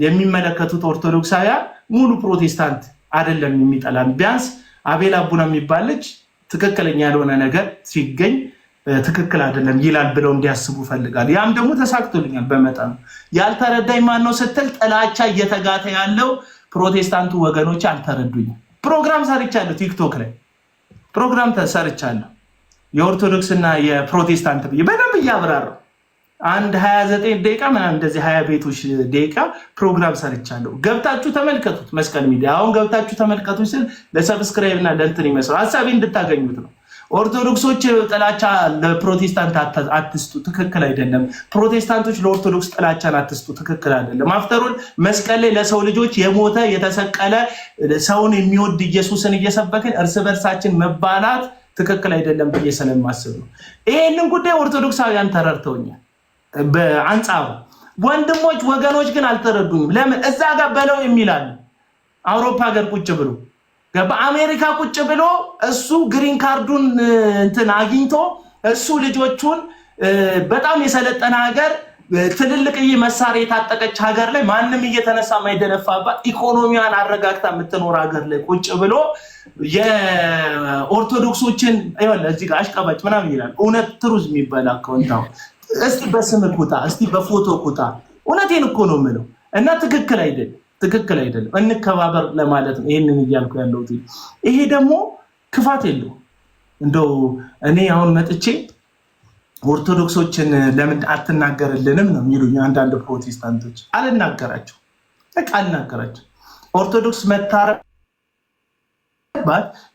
የሚመለከቱት ኦርቶዶክሳውያን ሙሉ ፕሮቴስታንት አይደለም የሚጠላን። ቢያንስ አቤል አቡና የሚባል ልጅ ትክክለኛ ያልሆነ ነገር ሲገኝ ትክክል አይደለም ይላል ብለው እንዲያስቡ ፈልጋል። ያም ደግሞ ተሳክቶልኛል በመጠኑ። ያልተረዳኝ ማን ነው ስትል ጥላቻ እየተጋተ ያለው ፕሮቴስታንቱ ወገኖች አልተረዱኝም። ፕሮግራም ሰርቻለሁ፣ ቲክቶክ ላይ ፕሮግራም ተሰርቻለሁ። የኦርቶዶክስ እና የፕሮቴስታንት ብዬ በደንብ እያብራራው አንድ 29 ደቂቃ ምናምን እንደዚህ 20 ቤቶች ደቂቃ ፕሮግራም ሰርቻለሁ። ገብታችሁ ተመልከቱት። መስቀል ሚዲያ አሁን ገብታችሁ ተመልከቱ ስል ለሰብስክራይብ እና ለእንትን ይመስላል ሀሳቤ እንድታገኙት ነው። ኦርቶዶክሶች ጥላቻ ለፕሮቴስታንት አትስጡ፣ ትክክል አይደለም። ፕሮቴስታንቶች ለኦርቶዶክስ ጥላቻን አትስጡ፣ ትክክል አይደለም። አፍተሩን መስቀል ላይ ለሰው ልጆች የሞተ የተሰቀለ ሰውን የሚወድ ኢየሱስን እየሰበክን እርስ በርሳችን መባላት ትክክል አይደለም ብዬ ስለማስብ ነው። ይሄንን ጉዳይ ኦርቶዶክሳውያን ተረድተውኛል። በአንጻሩ ወንድሞች ወገኖች ግን አልተረዱኝም። ለምን እዛ ጋር በለው የሚላሉ አውሮፓ ሀገር ቁጭ ብሎ በአሜሪካ ቁጭ ብሎ እሱ ግሪን ካርዱን እንትን አግኝቶ እሱ ልጆቹን በጣም የሰለጠነ ሀገር ትልልቅዬ መሳሪያ የታጠቀች ሀገር ላይ ማንም እየተነሳ ማይደነፋባት ኢኮኖሚዋን አረጋግታ የምትኖር ሀገር ላይ ቁጭ ብሎ የኦርቶዶክሶችን እዚህ ጋር አሽቀባጭ ምናምን ይላል። እውነት ትሩዝ የሚባል አካውንታው እስቲ በስም ቁጣ፣ እስቲ በፎቶ ቁጣ። እውነቴን እኮ ነው የምለው እና ትክክል አይደለም፣ ትክክል አይደለም። እንከባበር ለማለት ነው ይሄንን እያልኩ ያለሁት። ይሄ ደግሞ ክፋት የለው። እንደው እኔ አሁን መጥቼ ኦርቶዶክሶችን ለምን አትናገርልንም ነው የሚሉኝ አንዳንድ ፕሮቴስታንቶች። አልናገራቸው፣ በቃ አልናገራቸው። ኦርቶዶክስ መታረባት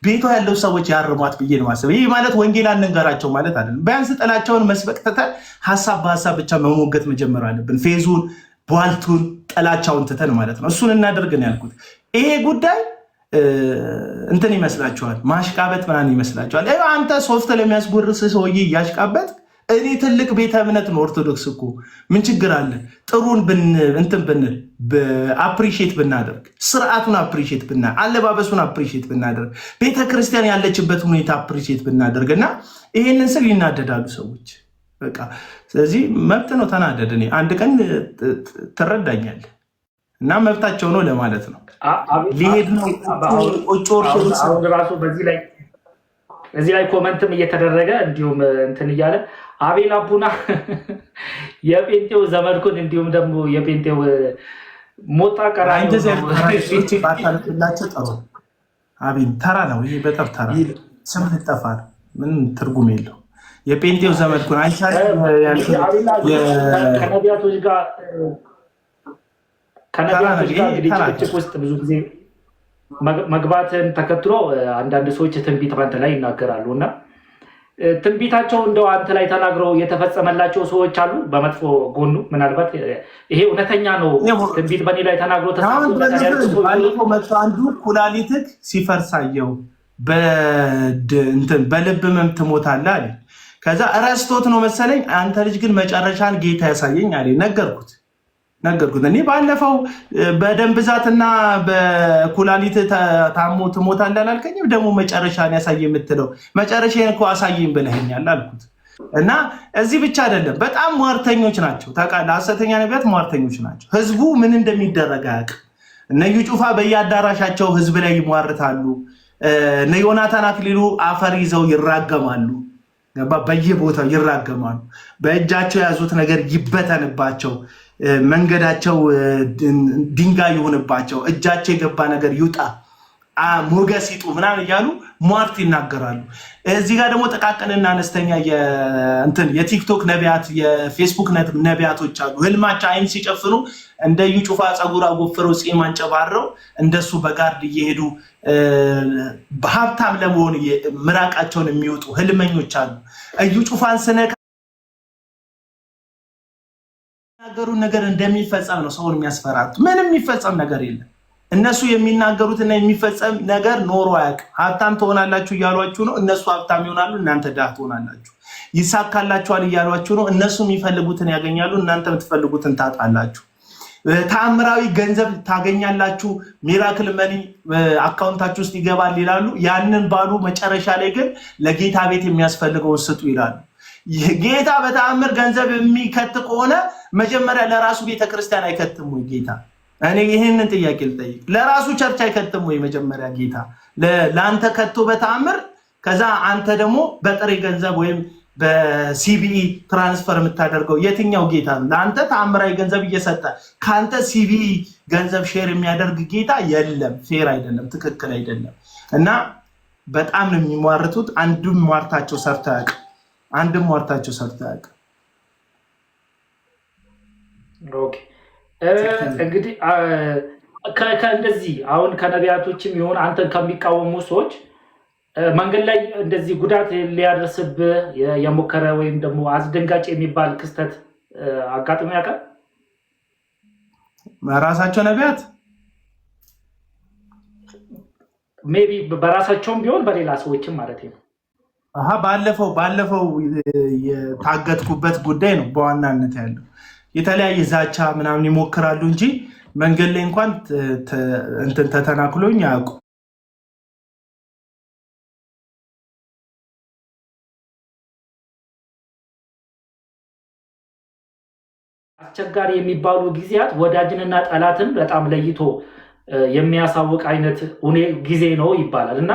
ቤቷ ያለው ሰዎች ያርሟት ብዬ ነው ማሰብ። ይህ ማለት ወንጌል አንንገራቸው ማለት አይደለም። ቢያንስ ጥላቸውን መስበክ ትተን ሀሳብ በሀሳብ ብቻ መሞገት መጀመር አለብን። ፌዙን ቧልቱን ጥላቻውን ትተን ማለት ነው። እሱን እናደርግ ነው ያልኩት። ይሄ ጉዳይ እንትን ይመስላችኋል፣ ማሽቃበጥ ምናምን ይመስላችኋል። አንተ ሶፍት ለሚያስጎርስ ሰውዬ እያሽቃበጥ እኔ ትልቅ ቤተ እምነት ነው ኦርቶዶክስ እኮ ምን ችግር አለ? ጥሩን እንትን ብንል አፕሪሼት ብናደርግ፣ ስርዓቱን አፕሪሼት ብናደርግ፣ አለባበሱን አፕሪሼት ብናደርግ፣ ቤተክርስቲያን ያለችበት ሁኔታ አፕሪሼት ብናደርግ እና ይሄንን ስል ይናደዳሉ ሰዎች። በቃ ስለዚህ መብት ነው፣ ተናደድ። እኔ አንድ ቀን ትረዳኛለህ እና መብታቸው ነው ለማለት ነው። ሊሄድ ነው ራሱ በዚህ ላይ ኮመንትም እየተደረገ እንዲሁም እንትን እያለ አቤል አቡና የጴንጤው ዘመድኩን እንዲሁም ደግሞ የጴንጤው ሞጣ ቀራላቸው ጠሩ። አቤል ተራ ነው ይሄ፣ በጣም ተራ ስም ልጠፋ ነው፣ ምንም ትርጉም የለው። የጴንጤው ዘመድኩን ከነቢያቶች ጋር ጭቅጭቅ ውስጥ ብዙ ጊዜ መግባትን ተከትሎ አንዳንድ ሰዎች ትንቢት በአንተ ላይ ይናገራሉ እና ትንቢታቸው እንደው አንተ ላይ ተናግረው የተፈጸመላቸው ሰዎች አሉ። በመጥፎ ጎኑ ምናልባት ይሄ እውነተኛ ነው ትንቢት በእኔ ላይ ተናግሮ አንዱ ኩላሊትህ ሲፈርሳየው በልብ ህመም ትሞታለህ አለ። ከዛ እረስቶት ነው መሰለኝ አንተ ልጅ ግን መጨረሻን ጌታ ያሳየኝ አለ። ነገርኩት። እኔ ባለፈው በደም ብዛትና በኩላሊት ታሞ ትሞታለህ አላልከኝም? ደግሞ መጨረሻን ያሳየ የምትለው መጨረሻን እኮ አሳየኝ ብለኸኛል አልኩት። እና እዚህ ብቻ አይደለም፣ በጣም ሟርተኞች ናቸው ታውቃለህ። ሐሰተኛ ነቢያት ሟርተኞች ናቸው። ህዝቡ ምን እንደሚደረግ አያውቅም። እነ እዩ ጩፋ በየአዳራሻቸው ህዝብ ላይ ይሟርታሉ። እነ ዮናታን አክሊሉ አፈር ይዘው ይራገማሉ። በየቦታው ይራገማሉ። በእጃቸው የያዙት ነገር ይበተንባቸው፣ መንገዳቸው ድንጋይ ይሆንባቸው፣ እጃቸው የገባ ነገር ይውጣ፣ ሞገስ ይጡ ምናምን እያሉ ሟርት ይናገራሉ። እዚህ ጋር ደግሞ ጥቃቅንና አነስተኛ የቲክቶክ ነቢያት፣ የፌስቡክ ነቢያቶች አሉ። ህልማቸው አይን ሲጨፍኑ እንደ እዩ ጩፋ ፀጉር አጎፍረው ፂም አንጨባረው እንደሱ በጋርድ እየሄዱ በሀብታም ለመሆን ምራቃቸውን የሚወጡ ህልመኞች አሉ። እዩ ጩፋን ስነካ የሚናገሩት ነገር እንደሚፈጸም ነው ሰውን የሚያስፈራሩት። ምንም የሚፈጸም ነገር የለም። እነሱ የሚናገሩትና የሚፈጸም ነገር ኖሮ አያውቅም። ሀብታም ትሆናላችሁ እያሏችሁ ነው፣ እነሱ ሀብታም ይሆናሉ፣ እናንተ ድሃ ትሆናላችሁ። ይሳካላችኋል እያሏችሁ ነው፣ እነሱ የሚፈልጉትን ያገኛሉ፣ እናንተ የምትፈልጉትን ታጣላችሁ። ተአምራዊ ገንዘብ ታገኛላችሁ፣ ሚራክል መኒ አካውንታችሁ ውስጥ ይገባል ይላሉ። ያንን ባሉ መጨረሻ ላይ ግን ለጌታ ቤት የሚያስፈልገውን ስጡ ይላሉ። ጌታ በተአምር ገንዘብ የሚከት ከሆነ መጀመሪያ ለራሱ ቤተክርስቲያን አይከትም ወይ ጌታ? እኔ ይህንን ጥያቄ ልጠይቅ። ለራሱ ቸርች አይከትም ወይ? መጀመሪያ ጌታ ለአንተ ከቶ በተአምር፣ ከዛ አንተ ደግሞ በጥሬ ገንዘብ ወይም በሲቢኢ ትራንስፈር የምታደርገው የትኛው ጌታ ነው? ለአንተ ተአምራዊ ገንዘብ እየሰጠ ከአንተ ሲቢኢ ገንዘብ ሼር የሚያደርግ ጌታ የለም። ፌር አይደለም፣ ትክክል አይደለም። እና በጣም ነው የሚሟርቱት። አንድም ሟርታቸው ሰርተው አያውቅም። ኦኬ እንግዲህ ከእንደዚህ አሁን ከነቢያቶችም ይሁን አንተን ከሚቃወሙ ሰዎች መንገድ ላይ እንደዚህ ጉዳት ሊያደርስብህ የሞከረ ወይም ደግሞ አስደንጋጭ የሚባል ክስተት አጋጥሞ ያውቃል? በራሳቸው ነቢያት ሜቢ በራሳቸውም ቢሆን በሌላ ሰዎችም ማለት ነው። ባለፈው የታገትኩበት ጉዳይ ነው በዋናነት ያለው። የተለያየ ዛቻ ምናምን ይሞክራሉ እንጂ መንገድ ላይ እንኳን እንትን ተተናክሎኝ አያውቁ። አስቸጋሪ የሚባሉ ጊዜያት ወዳጅንና ጠላትን በጣም ለይቶ የሚያሳውቅ አይነት ጊዜ ነው ይባላል እና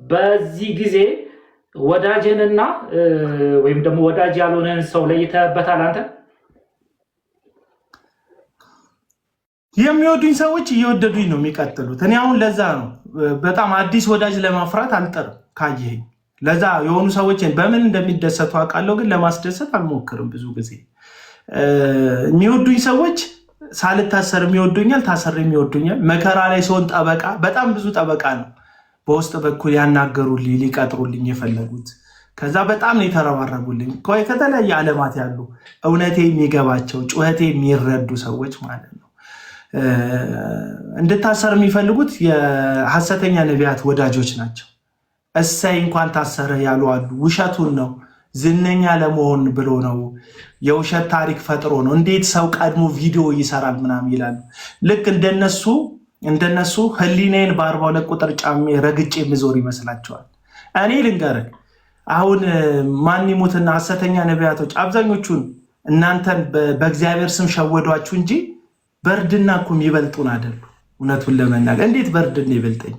በዚህ ጊዜ ወዳጅንና ወይም ደግሞ ወዳጅ ያልሆነን ሰው ለይተህበታል አንተ? የሚወዱኝ ሰዎች እየወደዱኝ ነው የሚቀጥሉት። እኔ አሁን ለዛ ነው በጣም አዲስ ወዳጅ ለማፍራት አልጠርም። ካየኸኝ ለዛ የሆኑ ሰዎች በምን እንደሚደሰቱ አውቃለሁ፣ ግን ለማስደሰት አልሞክርም። ብዙ ጊዜ የሚወዱኝ ሰዎች ሳልታሰርም ይወዱኛል፣ ታሰርም ይወዱኛል። መከራ ላይ ሰውን ጠበቃ በጣም ብዙ ጠበቃ ነው በውስጥ በኩል ያናገሩልኝ ሊቀጥሩልኝ የፈለጉት። ከዛ በጣም ነው የተረባረቡልኝ ከተለያየ ዓለማት ያሉ እውነቴ የሚገባቸው ጩኸቴ የሚረዱ ሰዎች ማለት ነው። እንድታሰር የሚፈልጉት የሐሰተኛ ነቢያት ወዳጆች ናቸው። እሰይ እንኳን ታሰረ ያሉ አሉ። ውሸቱን ነው ዝነኛ ለመሆን ብሎ ነው፣ የውሸት ታሪክ ፈጥሮ ነው። እንዴት ሰው ቀድሞ ቪዲዮ ይሰራል ምናምን ይላሉ። ልክ እንደነሱ ህሊናዬን በ42 ቁጥር ጫሜ ረግጬ የምዞር ይመስላቸዋል። እኔ ልንገርህ አሁን ማን ይሙትና ሐሰተኛ ነቢያቶች አብዛኞቹን እናንተን በእግዚአብሔር ስም ሸወዷችሁ እንጂ በርድና እኮ የሚበልጡን አይደሉ። እውነቱን ለመናገር እንዴት በርድና ይበልጠኝ?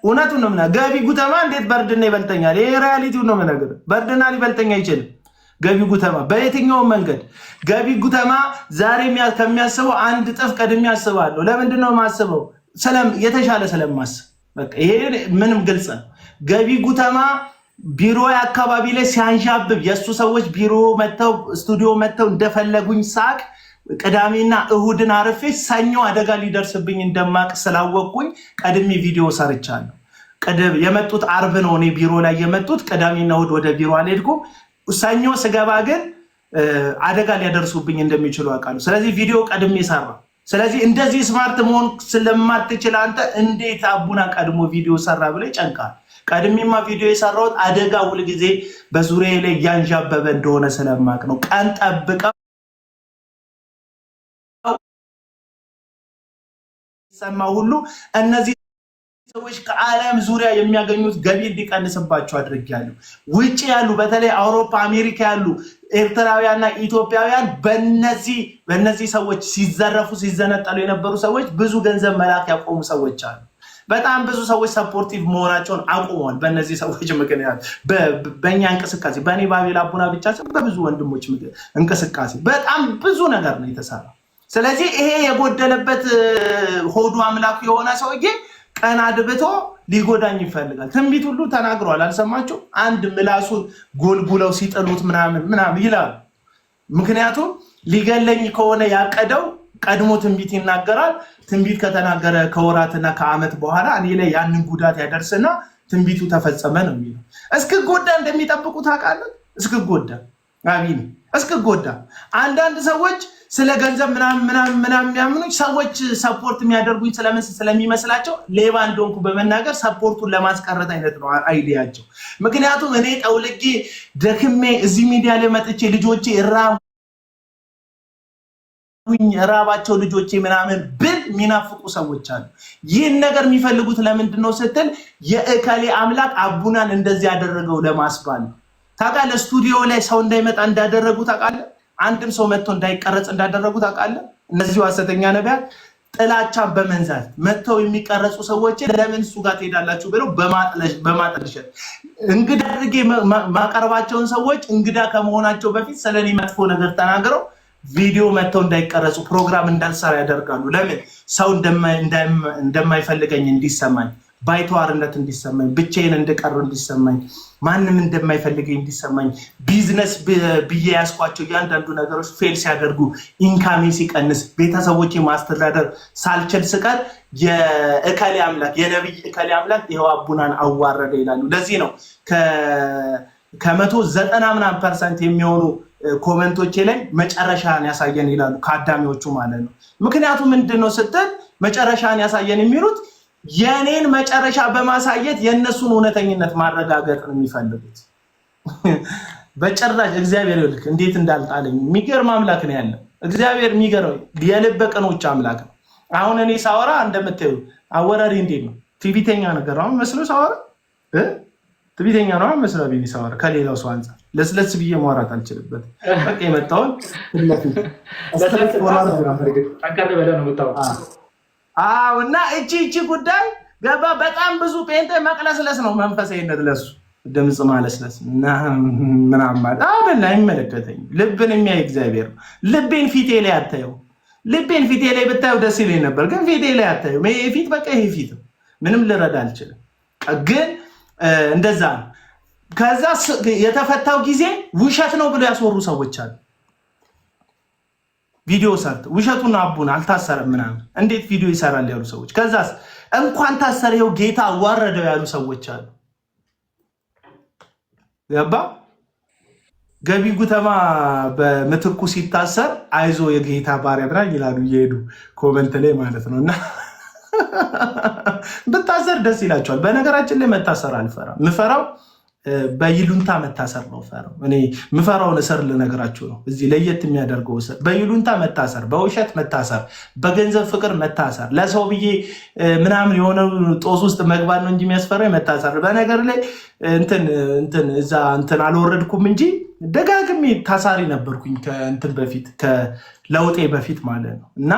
እውነቱን ነው ምናገር። ገቢ ጉተማ እንዴት በርድና ይበልጠኛል? ይሄ ሪያሊቲው ነው የምነግርህ። በርድና ሊበልጠኝ አይችልም። ገቢ ጉተማ በየትኛውም መንገድ ገቢ ጉተማ ዛሬ ከሚያስበው አንድ እጥፍ ቀድሜ አስባለሁ። ለምንድን ነው የማስበው? የተሻለ ስለማስብ። በቃ ይሄ ምንም ግልጽ ነው። ገቢ ጉተማ ቢሮ አካባቢ ላይ ሲያንዣብብ የእሱ ሰዎች ቢሮ መጥተው ስቱዲዮ መጥተው እንደፈለጉኝ ሳቅ ቅዳሜና እሁድን አርፌ ሰኞ አደጋ ሊደርስብኝ እንደማቅ ስላወቅኩኝ ቀድሜ ቪዲዮ ሰርቻለሁ። የመጡት አርብ ነው እኔ ቢሮ ላይ የመጡት። ቅዳሜና እሁድ ወደ ቢሮ አልሄድኩም። ሰኞ ስገባ ግን አደጋ ሊያደርሱብኝ እንደሚችሉ አውቃለሁ። ስለዚህ ቪዲዮ ቀድሜ ሰራ። ስለዚህ እንደዚህ ስማርት መሆን ስለማትችል አንተ እንዴት አቡና ቀድሞ ቪዲዮ ሰራ ብለ ይጨንቃል። ቀድሜማ ቪዲዮ የሰራሁት አደጋ ሁልጊዜ በዙሪያ ላይ እያንዣበበ እንደሆነ ስለማቅ ነው። ቀን ጠብቀው ሰማ ሁሉ እነዚህ ሰዎች ከዓለም ዙሪያ የሚያገኙት ገቢ እንዲቀንስባቸው አድርጌያለሁ። ውጭ ያሉ በተለይ አውሮፓ፣ አሜሪካ ያሉ ኤርትራውያንና ኢትዮጵያውያን በእነዚህ ሰዎች ሲዘረፉ ሲዘነጠሉ የነበሩ ሰዎች ብዙ ገንዘብ መላክ ያቆሙ ሰዎች አሉ። በጣም ብዙ ሰዎች ሰፖርቲቭ መሆናቸውን አቁመዋል። በእነዚህ ሰዎች ምክንያት በእኛ እንቅስቃሴ በእኔ ባቤል አቡና ብቻ በብዙ ወንድሞች እንቅስቃሴ በጣም ብዙ ነገር ነው የተሰራ። ስለዚህ ይሄ የጎደለበት ሆዱ አምላኩ የሆነ ሰውዬ ቀን አድብቶ ሊጎዳኝ ይፈልጋል። ትንቢት ሁሉ ተናግሯል። አልሰማችሁ? አንድ ምላሱን ጎልጉለው ሲጥሉት ምናምን ይላሉ። ምክንያቱም ሊገለኝ ከሆነ ያቀደው ቀድሞ ትንቢት ይናገራል። ትንቢት ከተናገረ ከወራትና ከዓመት በኋላ እኔ ላይ ያንን ጉዳት ያደርስና ትንቢቱ ተፈጸመ ነው የሚለው። እስክጎዳ እንደሚጠብቁ ታውቃለህ? እስክጎዳ አንዳንድ ሰዎች ስለ ገንዘብ ምናምን የሚያምኑ ሰዎች ሰፖርት የሚያደርጉኝ ስለሚመስላቸው ሌባ እንደሆንኩ በመናገር ሰፖርቱን ለማስቀረት አይነት ነው አይዲያቸው። ምክንያቱም እኔ ጠውልጌ ደክሜ እዚህ ሚዲያ ላይ መጥቼ ልጆቼ ራባቸው ልጆቼ ምናምን ብል የሚናፍቁ ሰዎች አሉ። ይህን ነገር የሚፈልጉት ለምንድን ነው ስትል የእከሌ አምላክ አቡናን እንደዚህ ያደረገው ለማስባል ታውቃለህ። ስቱዲዮ ላይ ሰው እንዳይመጣ እንዳደረጉ ታውቃለህ። አንድም ሰው መጥቶ እንዳይቀረጽ እንዳደረጉ ታውቃለህ። እነዚህ ሐሰተኛ ነቢያት ጥላቻን በመንዛት መጥተው የሚቀረጹ ሰዎች ለምን እሱ ጋር ትሄዳላችሁ ብለው በማጠልሸት እንግዳ አድርጌ ማቀርባቸውን ሰዎች እንግዳ ከመሆናቸው በፊት ስለኔ መጥፎ ነገር ተናግረው ቪዲዮ መጥተው እንዳይቀረጹ ፕሮግራም እንዳልሰራ ያደርጋሉ። ለምን? ሰው እንደማይፈልገኝ እንዲሰማኝ። ባይተዋርነት እንዲሰማኝ፣ ብቻዬን እንደቀረው እንዲሰማኝ፣ ማንም እንደማይፈልገኝ እንዲሰማኝ፣ ቢዝነስ ብዬ ያስኳቸው እያንዳንዱ ነገሮች ፌል ሲያደርጉ፣ ኢንካሜ ሲቀንስ፣ ቤተሰቦቼ ማስተዳደር ሳልችል ስቀር የእከሌ አምላክ የነብይ እከሌ አምላክ ይኸው አቡናን አዋረደ ይላሉ። ለዚህ ነው ከ190% የሚሆኑ ኮመንቶቼ ላይ መጨረሻን ያሳየን ይላሉ ከአዳሚዎቹ ማለት ነው። ምክንያቱም ምንድነው ስትል መጨረሻን ያሳየን የሚሉት የኔን መጨረሻ በማሳየት የነሱን እውነተኝነት ማረጋገጥ ነው የሚፈልጉት። በጭራሽ እግዚአብሔር ይልክ እንዴት እንዳልጣለኝ የሚገርም አምላክ ነው ያለው እግዚአብሔር። የሚገርም የልበ ቅኖች አምላክ ነው። አሁን እኔ ሳወራ እንደምታዩ አወራሪ እንዴት ነው? ትዕቢተኛ ነገር አሁን መስሎ ሳወራ ትዕቢተኛ ነው መስሎ ቢኒ ሳወራ ከሌላው ሰው አንፃር ለስለስ ብዬ ማውራት አልችልበት። በቃ የመጣውን እና እቺ ጉዳይ ገባ። በጣም ብዙ ጴንጤ መቅለስለስ ነው መንፈሳዊነት፣ ለሱ ድምፅ ማለስለስ እና ምናምን አይደል። አይመለከተኝም። ልብን የሚያይ እግዚአብሔር ነው። ልቤን ፊቴ ላይ አታየው። ልቤን ፊቴ ላይ ብታየው ደስ ይለኝ ነበር፣ ግን ፊቴ ላይ አታየው። ይሄ ፊት በቃ ይሄ ፊት ምንም ልረዳ አልችልም። ግን እንደዛ ነው። ከዛ የተፈታው ጊዜ ውሸት ነው ብሎ ያስወሩ ሰዎች አሉ። ቪዲዮ ሰርተ ውሸቱን አቡን አልታሰረም ምናምን እንዴት ቪዲዮ ይሰራል ያሉ ሰዎች፣ ከዛስ እንኳን ታሰረ ይኸው ጌታ አዋረደው ያሉ ሰዎች አሉ። ገባ ገቢ ጉተማ በምትኩ ሲታሰር አይዞ የጌታ ባሪያ ብራ ይላሉ እየሄዱ ኮመንት ላይ ማለት ነው። እና ብታሰር ደስ ይላቸዋል። በነገራችን ላይ መታሰር አልፈራም። ምፈራው በይሉንታ መታሰር ነው። ፈራው እኔ ምፈራውን እስር ልነግራችሁ ነው። እዚህ ለየት የሚያደርገው እስር በይሉንታ መታሰር፣ በውሸት መታሰር፣ በገንዘብ ፍቅር መታሰር፣ ለሰው ብዬ ምናምን የሆነ ጦስ ውስጥ መግባት ነው እንጂ የሚያስፈራ መታሰር። በነገር ላይ እንትን አልወረድኩም እንጂ ደጋግሜ ታሳሪ ነበርኩኝ ከእንትን በፊት ከለውጤ በፊት ማለት ነው። እና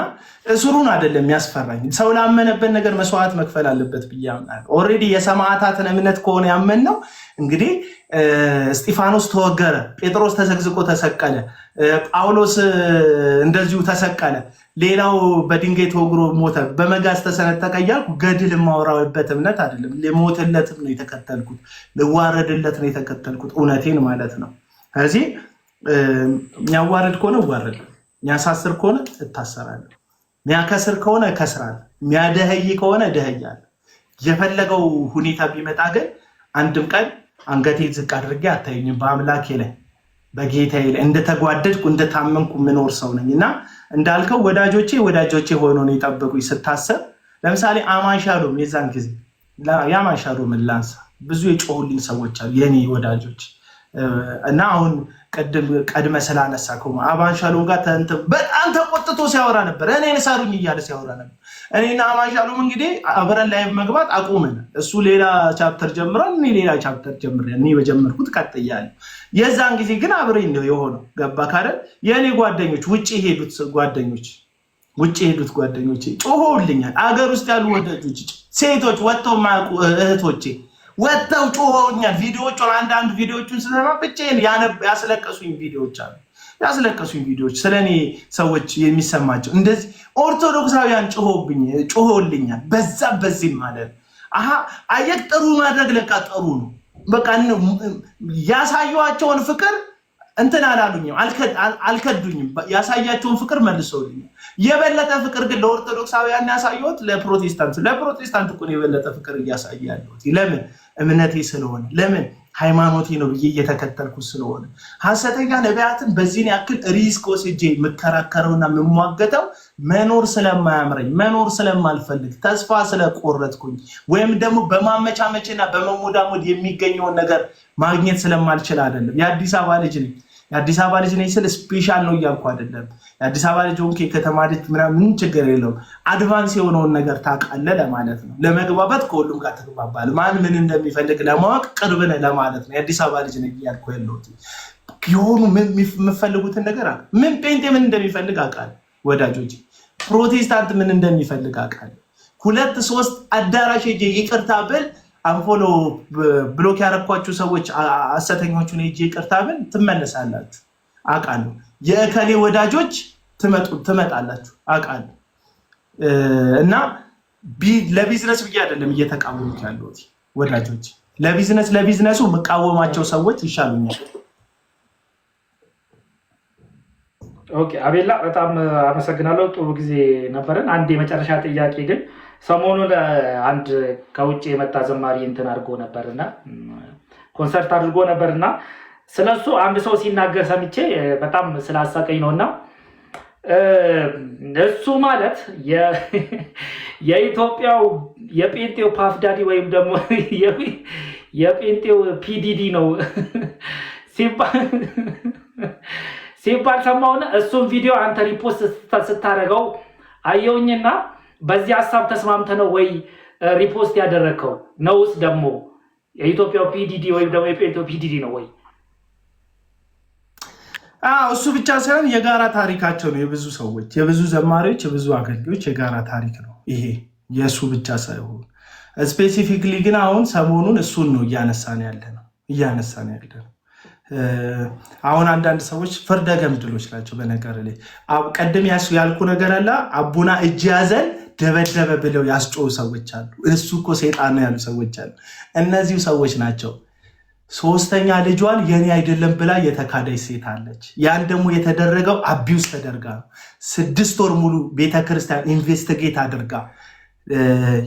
እስሩን አይደለም የሚያስፈራኝ፣ ሰው ላመነበት ነገር መስዋዕት መክፈል አለበት ብዬ አምናለሁ። ኦልሬዲ የሰማዕታትን እምነት ከሆነ ያመን ነው እንግዲህ እስጢፋኖስ ተወገረ፣ ጴጥሮስ ተዘግዝቆ ተሰቀለ፣ ጳውሎስ እንደዚሁ ተሰቀለ፣ ሌላው በድንጋይ ተወግሮ ሞተ፣ በመጋዝ ተሰነጠቀ እያልኩ ገድል የማወራበት እምነት አይደለም። ልሞትለትም ነው የተከተልኩት፣ ልዋረድለት ነው የተከተልኩት፣ እውነቴን ማለት ነው። ከዚህ የሚያዋርድ ከሆነ እዋረዳለሁ፣ የሚያሳስር ከሆነ እታሰራለሁ፣ የሚያከስር ከሆነ እከስራለሁ፣ የሚያደህይ ከሆነ እደህያለሁ። የፈለገው ሁኔታ ቢመጣ ግን አንድም ቀን አንገቴ ዝቅ አድርጌ አታዩኝም። በአምላኬ ላይ በጌታዬ ላይ እንደተጓደድኩ እንደታመንኩ የምኖር ሰው ነኝ። እና እንዳልከው ወዳጆቼ ሆኖ ነው የጠበቁኝ ስታሰብ። ለምሳሌ አማንሻሎም የዛን ጊዜ የአማንሻሎም ላንሳ፣ ብዙ የጮሁልኝ ሰዎች አሉ የኔ ወዳጆች። እና አሁን ቀድመ ስላነሳከው አማንሻሎም ጋር በጣም ተቆጥቶ ሲያወራ ነበር። እኔን ሳሩኝ እያለ ሲያወራ ነበር። እኔና አማንሻሎም እንግዲህ አብረን ላይ መግባት አቁመን እሱ ሌላ ቻፕተር ጀምሯል፣ እኔ ሌላ ቻፕተር ጀምሬያለሁ። እኔ በጀመርኩት ቀጥያለሁ። የዛን ጊዜ ግን አብረኝ ነው የሆነው። ገባ ካለ የኔ ጓደኞች ውጪ ሄዱት ጓደኞቼ ጮሆልኛል። አገር ውስጥ ያሉ ወዳጆች ሴቶች ወጥተው ማያውቁ እህቶቼ ወጥተው ጮሆኛል። ቪዲዮዎቹን አንዳንድ ቪዲዮዎቹን ስለማ ብቻዬን ያስለቀሱኝ ቪዲዮዎች አሉ። ያስለቀሱኝ ቪዲዮዎች ስለኔ ሰዎች የሚሰማቸው እንደዚህ ኦርቶዶክሳውያን ጮሆልኛል። በዚህም ማለት አየህ ጥሩ ማድረግ ለካ ጥሩ ነው። በቃ ያሳየኋቸውን ፍቅር እንትን አላሉኝም፣ አልከዱኝም። ያሳያቸውን ፍቅር መልሰውልኛል። የበለጠ ፍቅር ግን ለኦርቶዶክሳውያን ያሳየሁት ለፕሮቴስታንት እኮ ነው የበለጠ ፍቅር እያሳየ ያለሁት። ለምን? እምነቴ ስለሆነ፣ ለምን? ሃይማኖቴ ነው ብዬ እየተከተልኩ ስለሆነ። ሐሰተኛ ነቢያትን በዚህን ያክል ሪስክ ወስጄ የምከራከረውና የምሟገተው መኖር ስለማያምረኝ፣ መኖር ስለማልፈልግ፣ ተስፋ ስለቆረጥኩኝ ወይም ደግሞ በማመቻመችና በመሞዳሞድ የሚገኘውን ነገር ማግኘት ስለማልችል አይደለም። የአዲስ አበባ ልጅ ነኝ ስል ስፔሻል ነው እያልኩ አይደለም። የአዲስ አበባ ልጅ ሆንክ ከተማ ልጅ ምናምን ችግር የለውም። አድቫንስ የሆነውን ነገር ታውቃለህ ለማለት ነው። ለመግባባት ከሁሉም ጋር ትግባባለህ። ማን ምን እንደሚፈልግ ለማወቅ ቅርብ ነህ ለማለት ነው። የአዲስ አበባ ልጅ ነኝ እያልኩ ያለሁት የሆኑ የምፈልጉትን ነገር አለ። ምን ጴንጤ ምን እንደሚፈልግ አውቃለሁ ወዳጆች። ፕሮቴስታንት ምን እንደሚፈልግ አውቃለሁ። 2-3 አዳራሽ ሄጄ ይቅርታ ብል አንፎሎ ብሎክ ያረኳችሁ ሰዎች ሐሰተኞቹን ሄጄ ይቅርታ ብል ትመለሳላችሁ አውቃለሁ። የእከሌ ወዳጆች ትመጣላችሁ አውቃለሁ። እና ለቢዝነስ ብዬ አይደለም እየተቃወምኩ ያለሁት ወዳጆች፣ ለቢዝነሱ የምቃወማቸው ሰዎች ይሻሉኛል። ኦኬ አቤላ በጣም አመሰግናለሁ። ጥሩ ጊዜ ነበረን። አንድ የመጨረሻ ጥያቄ ግን ሰሞኑን አንድ ከውጭ የመጣ ዘማሪ እንትን አድርጎ ነበርና ኮንሰርት አድርጎ ነበርና ስለሱ አንድ ሰው ሲናገር ሰምቼ በጣም ስላሳቀኝ ነውና እሱ ማለት የኢትዮጵያው የጴንጤው ፓፍዳዲ ወይም ደግሞ የጴንጤው ፒዲዲ ነው ሲባል ሰማሁና እሱም ቪዲዮ አንተ ሪፖስት ስታደርገው አየውኝና በዚህ ሀሳብ ተስማምተ ነው ወይ ሪፖስት ያደረከው ነውስ ደግሞ የኢትዮጵያው ፒዲዲ ወይም ደግሞ የጴንጤው ፒዲዲ ነው ወይ? እሱ ብቻ ሳይሆን የጋራ ታሪካቸው ነው። የብዙ ሰዎች፣ የብዙ ዘማሪዎች፣ የብዙ አገልጋዮች የጋራ ታሪክ ነው ይሄ። የእሱ ብቻ ሳይሆን ስፔሲፊክሊ ግን አሁን ሰሞኑን እሱን ነው እያነሳን ያለ ነው። አሁን አንዳንድ ሰዎች ፍርደ ገምድሎች ናቸው። በነገር ላይ ቀደም ያልኩ ነገር አለ። አቡና እጅ ያዘን ደበደበ ብለው ያስጮሁ ሰዎች አሉ። እሱ እኮ ሰይጣን ነው ያሉ ሰዎች አሉ። እነዚሁ ሰዎች ናቸው። ሶስተኛ ልጇን የኔ አይደለም ብላ የተካደች ሴት አለች። ያን ደግሞ የተደረገው አቢውስ ተደርጋ ነው። 6 ወር ሙሉ ቤተክርስቲያን ኢንቨስቲጌት አድርጋ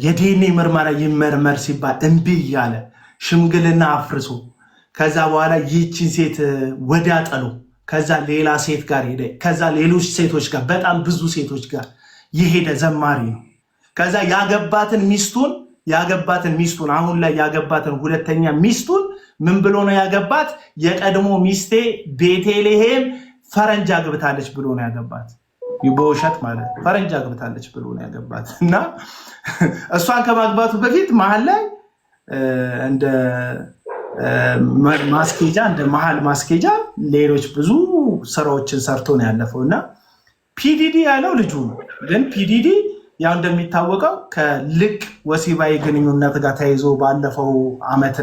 የዲኤንኤ ምርመራ ይመርመር ሲባል እምቢ እያለ ሽምግልና አፍርሶ ከዛ በኋላ ይህችን ሴት ወዲያ ጥሎ ከዛ ሌላ ሴት ጋር ሄደ። ከዛ ሌሎች ሴቶች ጋር በጣም ብዙ ሴቶች ጋር የሄደ ዘማሪ ነው። ከዛ ያገባትን ሚስቱን አሁን ላይ ያገባትን ሁለተኛ ሚስቱን ምን ብሎ ነው ያገባት? የቀድሞ ሚስቴ ቤተልሔም ፈረንጅ አግብታለች ብሎ ነው ያገባት። በውሸት ማለት ፈረንጅ አግብታለች ብሎ ነው ያገባት። እና እሷን ከማግባቱ በፊት መሀል ላይ እንደ ማስኬጃ እንደ መሀል ማስኬጃ ሌሎች ብዙ ስራዎችን ሰርቶ ነው ያለፈው። እና ፒዲዲ ያለው ልጁ ነው። ግን ፒዲዲ ያው እንደሚታወቀው ከልቅ ወሲባዊ ግንኙነት ጋር ተይዞ ባለፈው ዓመት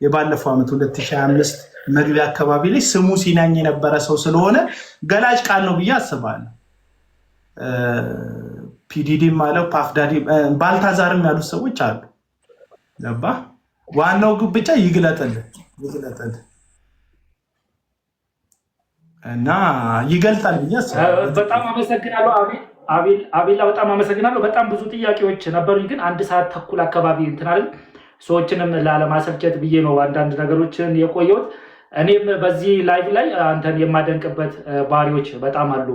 2025 መግቢያ አካባቢ ላይ ስሙ ሲናኝ የነበረ ሰው ስለሆነ ገላጭ ቃል ነው ብዬ አስባለሁ። ፒዲዲ ማለት ፓፍዳዲ ባልታዛርም ያሉት ሰዎች አሉ። ገባ? ዋናው ግብ ብቻ ይግለጥልህ እና ይገልጣል ብዬ አስባለሁ። በጣም አመሰግናለሁ አቤላ፣ በጣም አመሰግናለሁ። በጣም ብዙ ጥያቄዎች ነበሩኝ፣ ግን 1 ሰዓት ተኩል አካባቢ እንትን አለ። ሰዎችንም ላለማሰልቸት ብዬ ነው አንዳንድ ነገሮችን የቆየሁት። እኔም በዚህ ላይቭ ላይ አንተን የማደንቅበት ባህሪዎች በጣም አሉ።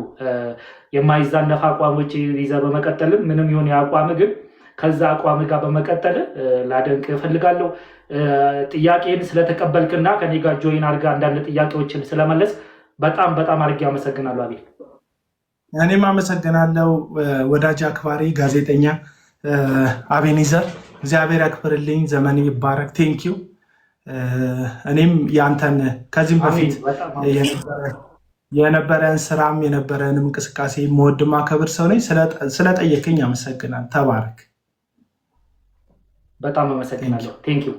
የማይዛነፍ አቋሞች ይዘህ በመቀጠልም ምንም ይሁን የአቋም ግን ከዛ አቋም ጋር በመቀጠል ላደንቅ እፈልጋለሁ። ጥያቄን ስለተቀበልክና ከኔ ጋር ጆይን አድርጋ አንዳንድ ጥያቄዎችን ስለመለስ በጣም አድርጌ አመሰግናለሁ አቤል። እኔም አመሰግናለሁ ወዳጅ አክባሪ ጋዜጠኛ አቤኔዘር፣ እግዚአብሔር ያክብርልኝ፣ ዘመን ይባረክ። ቴንኪው። እኔም ያንተን ከዚህም በፊት የነበረን ስራም የነበረን እንቅስቃሴ መወድማ ከብር ሰው ነኝ። ስለጠየቅኝ አመሰግናለሁ። ተባረክ። በጣም አመሰግናለሁ። ቴንኪው።